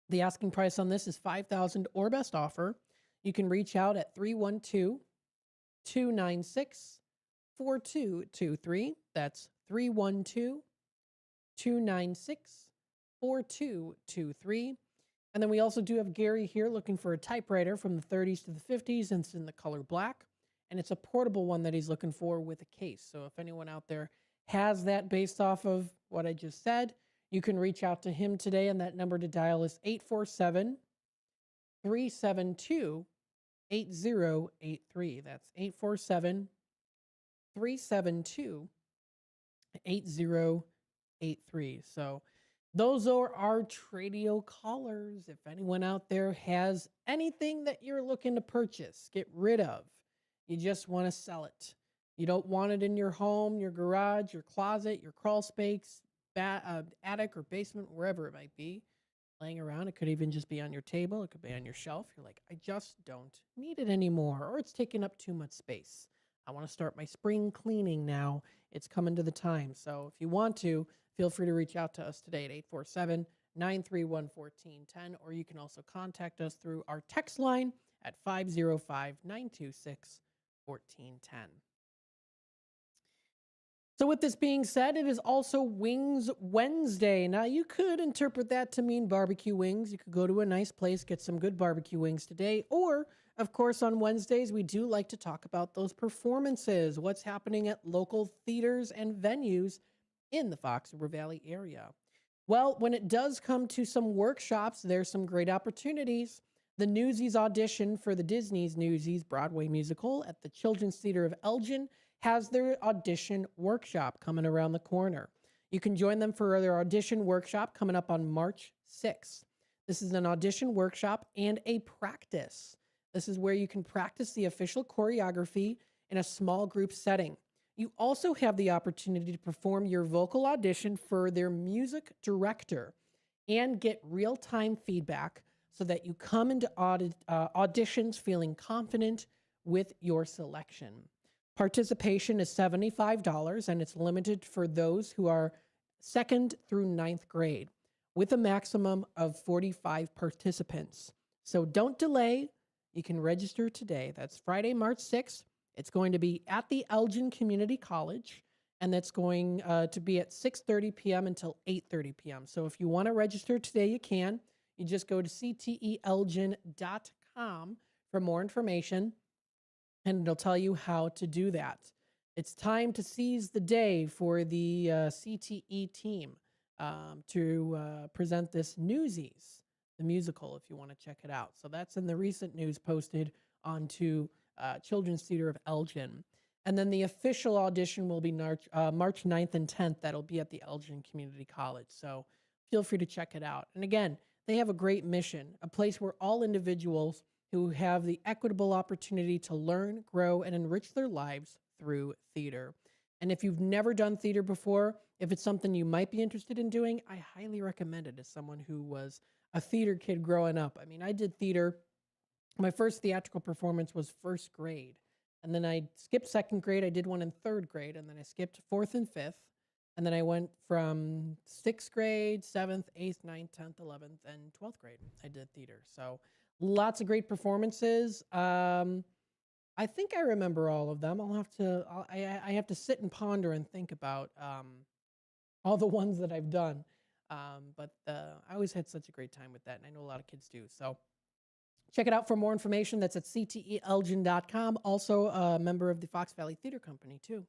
The asking price on this is $5,000 or best offer. You can reach out at 312-296-4223. That's 312-296-4223. And then we also do have Gary here looking for a typewriter from the 30s to the 50s, and it's in the color black. And it's a portable one that he's looking for with a case. So if anyone out there has that based off of what I just said, you can reach out to him today, and that number to dial is 847-372-8083. That's 847-372-8083. So those are our Tradio callers. If anyone out there has anything that you're looking to purchase, get rid of, you just want to sell it. You don't want it in your home, your garage, your closet, your crawl space, attic or basement, wherever it might be, laying around. It could even just be on your table. It could be on your shelf. You're like, I just don't need it anymore, or it's taking up too much space. I want to start my spring cleaning now. It's coming to the time. So if you want to, feel free to reach out to us today at 847-931-1410, or you can also contact us through our text line at 505-926-1410. So with this being said, it is also Wings Wednesday. Now, you could interpret that to mean barbecue wings. You could go to a nice place, get some good barbecue wings today. Or, of course, on Wednesdays, we do like to talk about those performances, what's happening at local theaters and venues in the Fox River Valley area. Well, when it does come to some workshops, there's some great opportunities. The Newsies audition for the Disney's Newsies Broadway musical at the Children's Theater of Elgin has their audition workshop coming around the corner. You can join them for their audition workshop coming up on March 6th. This is an audition workshop and a practice. This is where you can practice the official choreography in a small group setting. You also have the opportunity to perform your vocal audition for their music director and get real-time feedback so that you come into auditions feeling confident with your selection. Participation is $75, and it's limited for those who are 2nd through 9th grade, with a maximum of 45 participants. So don't delay. You can register today. That's Friday, March 6th. It's going to be at the Elgin Community College, and that's going to be at 6:30 p.m. until 8:30 p.m. So if you want to register today, you can. You just go to cteelgin.com for more information, and it'll tell you how to do that. It's time to seize the day for the CTE team to present this Newsies, the musical, if you want to check it out. So that's in the recent news posted onto Children's Theater of Elgin. And then the official audition will be March 9th and 10th. That'll be at the Elgin Community College. So feel free to check it out. And again, they have a great mission, a place where all individuals who have the equitable opportunity to learn, grow, and enrich their lives through theater. And if you've never done theater before, if it's something you might be interested in doing, I highly recommend it as someone who was a theater kid growing up. I mean, I did theater. My first theatrical performance was 1st grade. And then I skipped 2nd grade. I did one in 3rd grade. And then I skipped 4th and 5th. And then I went from 6th grade, 7th, 8th, 9th, 10th, 11th, and 12th grade. I did theater. So lots of great performances. I think I remember all of them. I have to sit and ponder and think about all the ones that I've done. But I always had such a great time with that, and I know a lot of kids do. So check it out for more information. That's at cteelgin.com. Also a member of the Fox Valley Theater Company, too.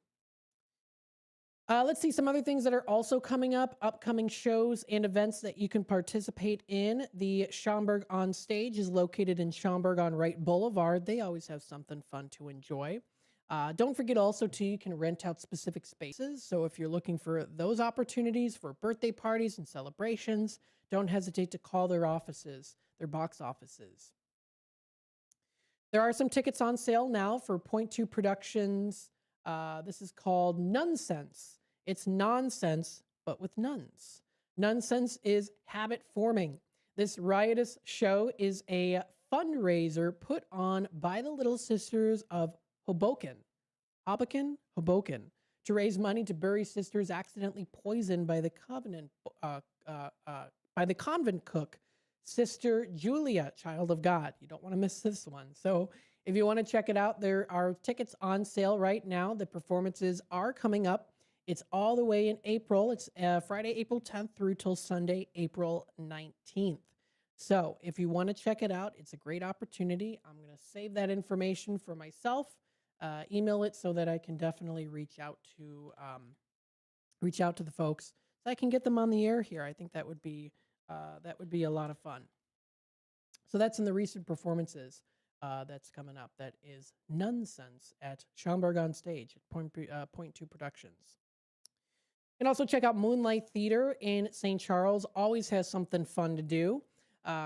Let's see some other things that are also coming up, upcoming shows and events that you can participate in. The Schaumburg On Stage is located in Schaumburg on Wright Boulevard. They always have something fun to enjoy. Don't forget also, too, you can rent out specific spaces. So if you're looking for those opportunities for birthday parties and celebrations, don't hesitate to call their offices, their box offices. There are some tickets on sale now for Point 2 Productions. This is called Nonsense. It's nonsense, but with nuns. Nonsense is habit forming. This riotous show is a fundraiser put on by the Little Sisters of Hoboken, to raise money to bury sisters accidentally poisoned by the convent cook, Sister Julia, Child of God. You don't want to miss this one. So if you want to check it out, there are tickets on sale right now. The performances are coming up. It's all the way in April. It's Friday, April 10th through till Sunday, April 19th. So if you want to check it out, it's a great opportunity. I'm going to save that information for myself, email it so that I can definitely reach out to the folks so I can get them on the air here. I think that would be a lot of fun. So that's in the recent performances that's coming up. That is Nonsense at Schaumburg on Stage at Point Two Productions. You can also check out Moonlight Theater in St. Charles. Always has something fun to do.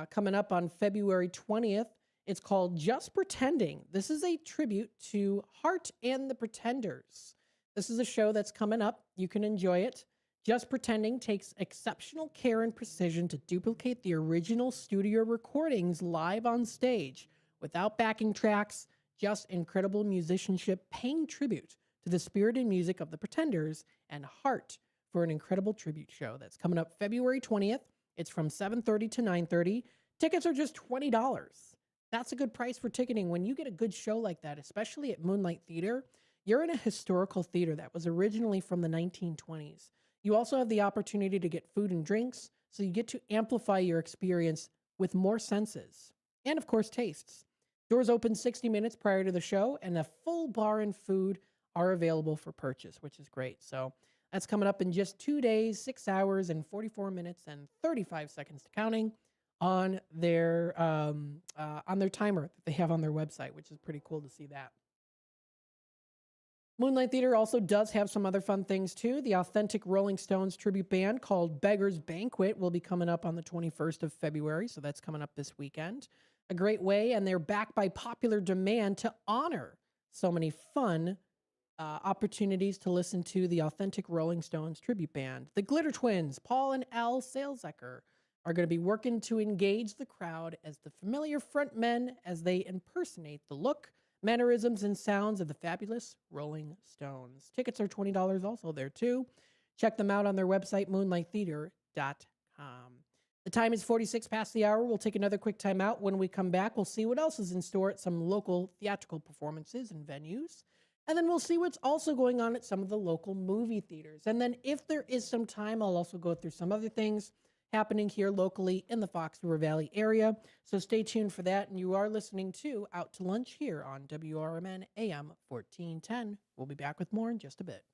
Coming up on February 20th, it's called Just Pretending. This is a tribute to Heart and the Pretenders. This is a show that's coming up. You can enjoy it. Just Pretending takes exceptional care and precision to duplicate the original studio recordings live on stage without backing tracks, just incredible musicianship paying tribute to the spirit and music of the Pretenders and Heart for an incredible tribute show that's coming up February 20th. It's from 7:30 to 9:30. Tickets are just $20. That's a good price for ticketing. When you get a good show like that, especially at Moonlight Theater, you're in a historical theater that was originally from the 1920s. You also have the opportunity to get food and drinks, so you get to amplify your experience with more senses. And of course, tastes. Doors open 60 minutes prior to the show, and a full bar and food are available for purchase, which is great. So that's coming up in just 2 days, 6 hours, and 44 minutes and 35 seconds to counting on their timer that they have on their website, which is pretty cool to see that. Moonlight Theater also does have some other fun things too. The Authentic Rolling Stones tribute band called Beggar's Banquet will be coming up on the 21st of February, so that's coming up this weekend. A great way, and they're backed by popular demand to honor so many fun opportunities to listen to the Authentic Rolling Stones tribute band. The Glitter Twins, Paul and Al Salzecker, are going to be working to engage the crowd as the familiar frontmen as they impersonate the look, mannerisms, and sounds of the fabulous Rolling Stones. Tickets are $20 also there too. Check them out on their website, moonlighttheater.com. The time is 46 past the hour. We'll take another quick time out. When we come back, we'll see what else is in store at some local theatrical performances and venues. And then we'll see what's also going on at some of the local movie theaters. And then if there is some time, I'll also go through some other things happening here locally in the Fox River Valley area. So stay tuned for that. And you are listening to Out to Lunch here on WRMN AM 1410. We'll be back with more in just a bit.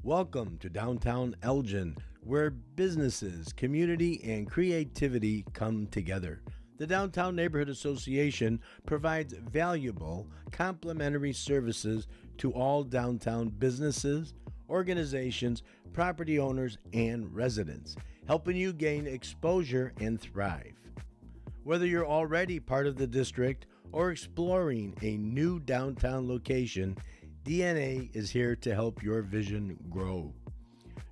Welcome to downtown Elgin, where businesses, community, and creativity come together. The Downtown Neighborhood Association provides valuable, complimentary services to all downtown businesses, organizations, property owners, and residents, helping you gain exposure and thrive. Whether you're already part of the district or exploring a new downtown location, DNA is here to help your vision grow.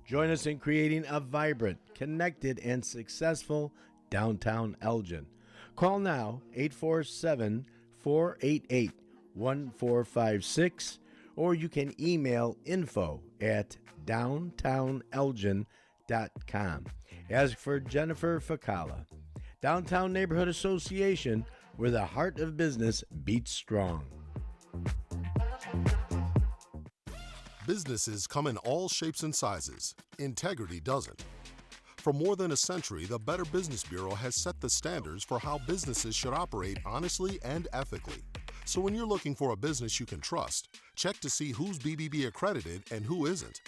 Join us in creating a vibrant, connected, and successful downtown Elgin. Call now, 847-488-1456, or you can email info@downtownelgin.com. Ask for Jennifer Facala. Downtown Neighborhood Association, where the heart of business beats strong. Businesses come in all shapes and sizes. Integrity doesn't. For more than a century, the Better Business Bureau has set the standards for how businesses should operate honestly and ethically. So when you're looking for a business you can trust, check to see who's BBB accredited and who isn't.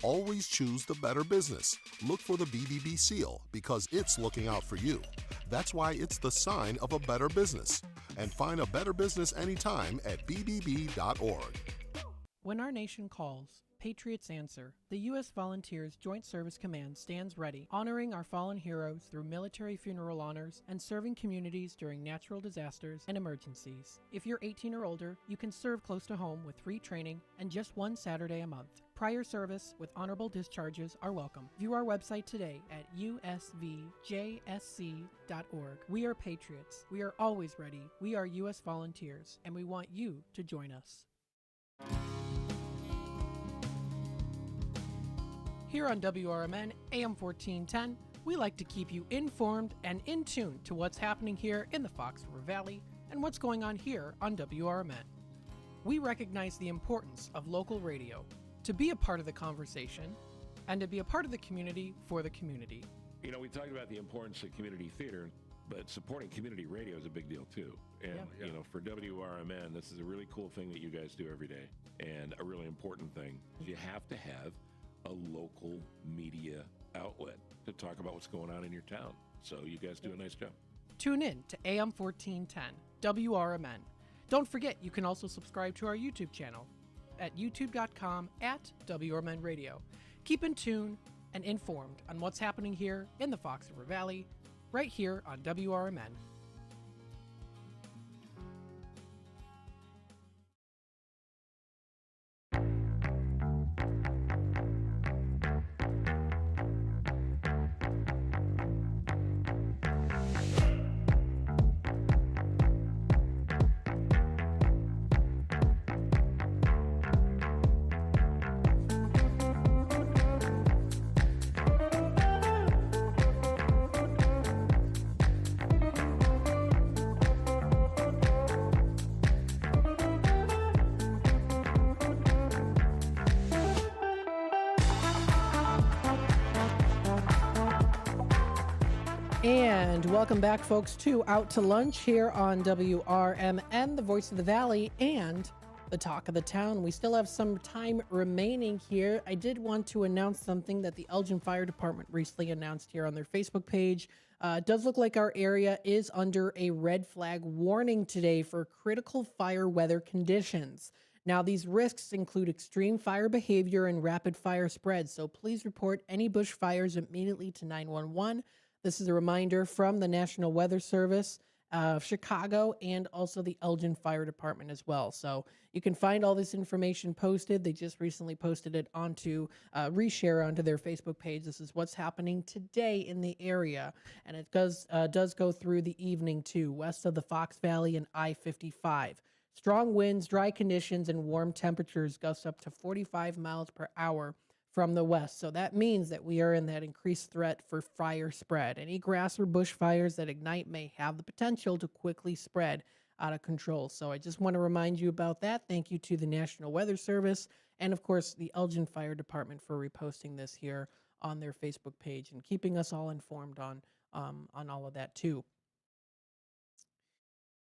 Always choose the Better Business. Look for the BBB seal because it's looking out for you. That's why it's the sign of a better business. And find a better business anytime at bbb.org. When our nation calls, Patriots Answer. The U.S. Volunteers Joint Service Command stands ready, honoring our fallen heroes through military funeral honors and serving communities during natural disasters and emergencies. If you're 18 or older, you can serve close to home with free training and just one Saturday a month. Prior service with honorable discharges are welcome. View our website today at usvjsc.org. We are patriots. We are always ready. We are U.S. volunteers, and we want you to join us. Here on WRMN AM 1410, we like to keep you informed and in tune to what's happening here in the Fox River Valley and what's going on here on WRMN. We recognize the importance of local radio to be a part of the conversation and to be a part of the community for the community. You know, we talked about the importance of community theater, but supporting community radio is a big deal too. And, you know, for WRMN, this is a really cool thing that you guys do every day, and a really important thing. You have to have a local media outlet to talk about what's going on in your town. So you guys do a nice job. Tune in to AM 1410, WRMN. Don't forget, you can also subscribe to our YouTube channel at youtube.com/WRMN Radio. Keep in tune and informed on what's happening here in the Fox River Valley, right here on WRMN. And welcome back, folks, to Out to Lunch here on WRMN, the voice of the valley and the talk of the town. We still have some time remaining here. I did want to announce something that the Elgin Fire Department recently announced here on their Facebook page. It does look like our area is under a red flag warning today for critical fire weather conditions. Now, these risks include extreme fire behavior and rapid fire spread, so please report any bush fires immediately to 911. This is a reminder from the National Weather Service of Chicago and also the Elgin Fire Department as well. So you can find all this information posted. They just recently posted it onto, reshare onto their Facebook page. This is what's happening today in the area. And it does go through the evening too, west of the Fox Valley and I-55. Strong winds, dry conditions, and warm temperatures gust up to 45 miles per hour from the west. So that means that we are in that increased threat for fire spread. Any grass or bush fires that ignite may have the potential to quickly spread out of control. So I just want to remind you about that. Thank you to the National Weather Service and, of course, the Elgin Fire Department for reposting this here on their Facebook page and keeping us all informed on all of that too.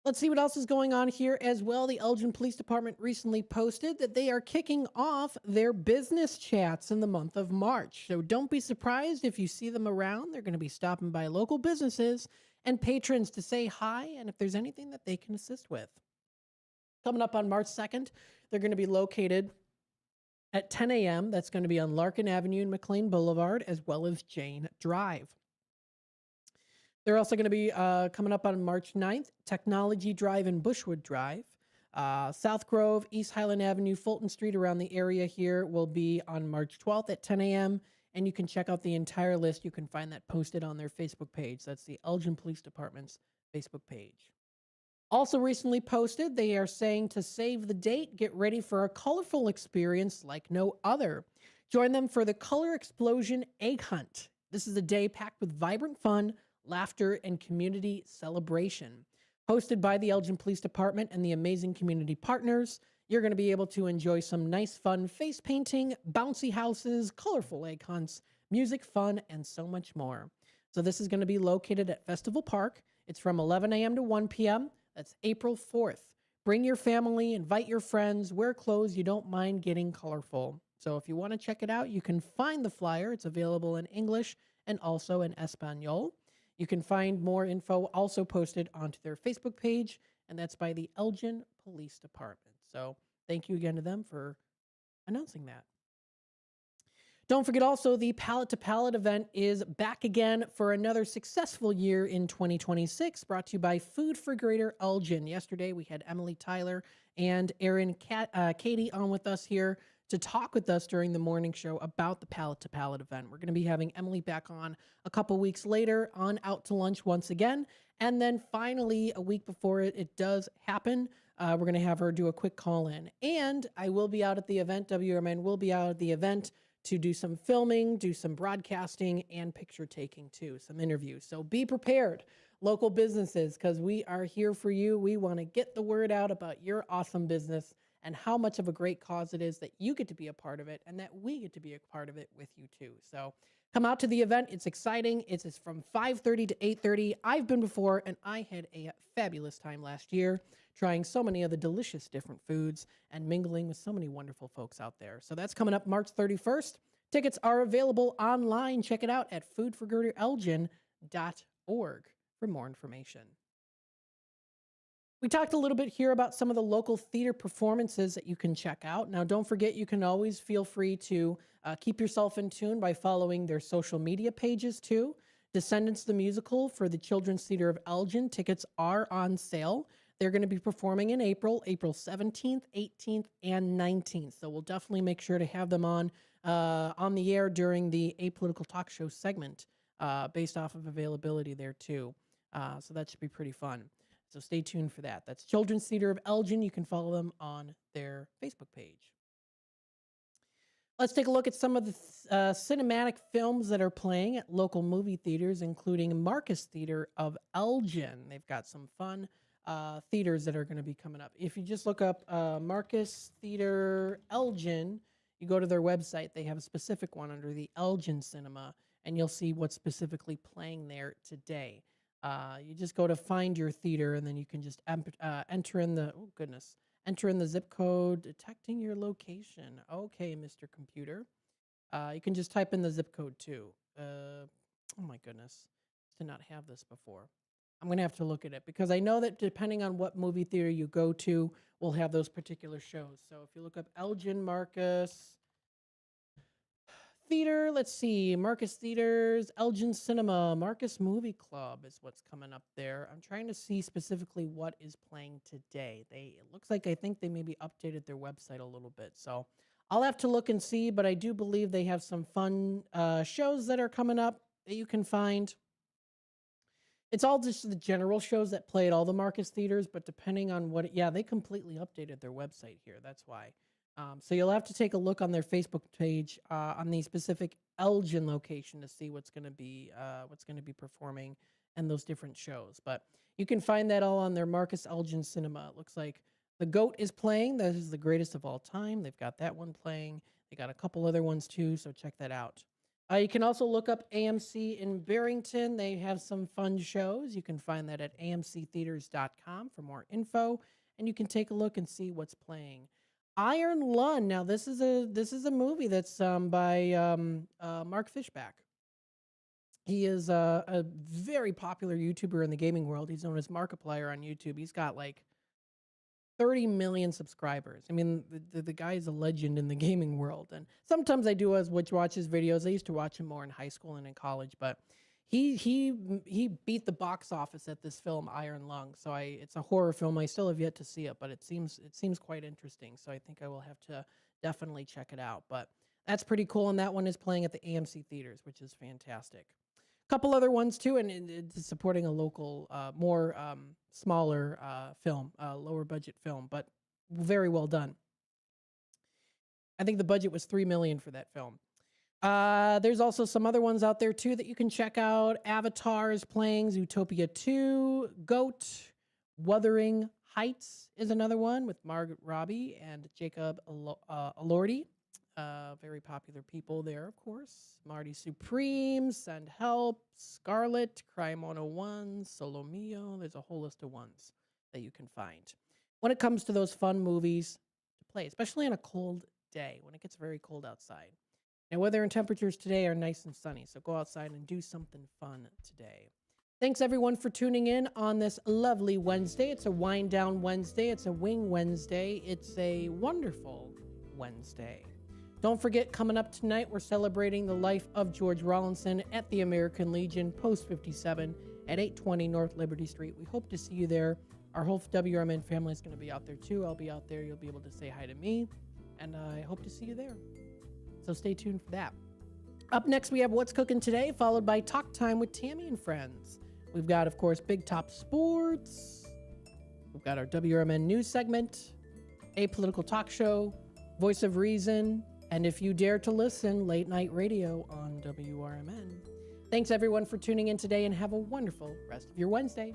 Let's see what else is going on here as well. The Elgin Police Department recently posted that they are kicking off their business chats in the month of March. So don't be surprised if you see them around. They're going to be stopping by local businesses and patrons to say hi and if there's anything that they can assist with. Coming up on March 2nd, they're going to be located at 10 a.m. That's going to be on Larkin Avenue and McLean Boulevard, as well as Jane Drive. They're also going to be coming up on March 9th, Technology Drive and Bushwood Drive. South Grove, East Highland Avenue, Fulton Street around the area here will be on March 12th at 10 a.m. And you can check out the entire list. You can find that posted on their Facebook page. That's the Elgin Police Department's Facebook page. Also recently posted, they are saying to save the date, get ready for a colorful experience like no other. Join them for the Color Explosion Egg Hunt. This is a day packed with vibrant fun, laughter, and community celebration. Hosted by the Elgin Police Department and the amazing community partners, you're going to be able to enjoy some nice, fun face painting, bouncy houses, colorful egg hunts, music, fun, and so much more. So this is going to be located at Festival Park. It's from 11 a.m. to 1 p.m. That's April 4th. Bring your family, invite your friends, wear clothes you don't mind getting colorful. So if you want to check it out, you can find the flyer. It's available in English and also in Espanol. You can find more info also posted onto their Facebook page, and that's by the Elgin Police Department. So thank you again to them for announcing that. Don't forget also the Pallet to Pallet event is back again for another successful year in 2026, brought to you by Food for Greater Elgin. Yesterday we had Emily Tyler and Erin Katie on with us here to talk with us during the morning show about the Pallet to Pallet event. We're going to be having Emily back on a couple weeks later on Out to Lunch once again. And then finally, a week before it does happen, we're going to have her do a quick call in. And I will be out at the event. WRMN will be out at the event to do some filming, do some broadcasting, and picture taking too, some interviews. So be prepared, local businesses, because we are here for you. We want to get the word out about your awesome business and how much of a great cause it is that you get to be a part of it and that we get to be a part of it with you too. So come out to the event. It's exciting. It's from 5:30 to 8:30. I've been before and I had a fabulous time last year trying so many of the delicious different foods and mingling with so many wonderful folks out there. So that's coming up March 31st. Tickets are available online. Check it out at foodforgreaterelgin.org for more information. We talked a little bit here about some of the local theater performances that you can check out. Now, don't forget, you can always feel free to keep yourself in tune by following their social media pages too. Descendants the Musical for the Children's Theater of Elgin. Tickets are on sale. They're going to be performing in April 17th, 18th, and 19th. So we'll definitely make sure to have them on the air during the Apolitical Talk Show segment based off of availability there too. So that should be pretty fun. So stay tuned for that. That's Children's Theater of Elgin. You can follow them on their Facebook page. Let's take a look at some of the cinematic films that are playing at local movie theaters, including Marcus Theater of Elgin. They've got some fun theaters that are going to be coming up. If you just look up Marcus Theater Elgin, you go to their website, they have a specific one under the Elgin Cinema, and you'll see what's specifically playing there today. You just go to find your theater, and then you can just enter in the, enter in the zip code, detecting your location. Okay, Mr. Computer. You can just type in the zip code too. Oh my goodness, did not have this before. I'm going to have to look at it because I know that depending on what movie theater you go to, we'll have those particular shows. So if you look up Elgin Marcus Theater, let's see, Marcus Theaters, Elgin Cinema, Marcus Movie Club is what's coming up there. I'm trying to see specifically what is playing today. It looks like I think they maybe updated their website a little bit. So I'll have to look and see, but I do believe they have some fun shows that are coming up that you can find. It's all just the general shows that play at all the Marcus Theaters, but depending on they completely updated their website here. That's why. So you'll have to take a look on their Facebook page on the specific Elgin location to see what's going to be performing and those different shows. But you can find that all on their Marcus Elgin Cinema. It looks like The Goat is playing. That is the greatest of all time. They've got that one playing. They got a couple other ones too, so check that out. You can also look up AMC in Barrington. They have some fun shows. You can find that at amctheaters.com for more info, and you can take a look and see what's playing. Iron Lung. Now, this is a movie that's by Mark Fishback. He is a very popular YouTuber in the gaming world. He's known as Markiplier on YouTube. He's got like 30 million subscribers. I mean, the guy is a legend in the gaming world. And sometimes I do watch his videos. I used to watch him more in high school and in college, but he beat the box office at this film Iron Lung. So it's a horror film. I still have yet to see it, but it seems quite interesting. So I think I will have to definitely check it out. But that's pretty cool, and that one is playing at the AMC theaters, which is fantastic. Couple other ones too, and it's supporting a local, more smaller film, lower budget film, but very well done. I think the budget was $3 million for that film. There's also some other ones out there too that you can check out. Avatar is playing, Zootopia 2, Goat, Wuthering Heights is another one with Margaret Robbie and Jacob Elordi. Very popular people there, of course. Marty Supreme, Send Help, Scarlet, Crime 101, Solo Mio. There's a whole list of ones that you can find. When it comes to those fun movies to play, especially on a cold day, when it gets very cold outside. Now, weather and temperatures today are nice and sunny, so go outside and do something fun today. Thanks, everyone, for tuning in on this lovely Wednesday. It's a wind down Wednesday. It's a wing Wednesday. It's a wonderful Wednesday. Don't forget, coming up tonight, we're celebrating the life of George Rawlinson at the American Legion, Post 57 at 820 North Liberty Street. We hope to see you there. Our whole WRMN family is going to be out there too. I'll be out there. You'll be able to say hi to me, and I hope to see you there. So stay tuned for that. Up next, we have What's Cooking Today, followed by Talk Time with Tammy and Friends. We've got, of course, Big Top Sports. We've got our WRMN news segment, a political talk show, Voice of Reason, and if you dare to listen, late night radio on WRMN. Thanks everyone for tuning in today, and have a wonderful rest of your Wednesday.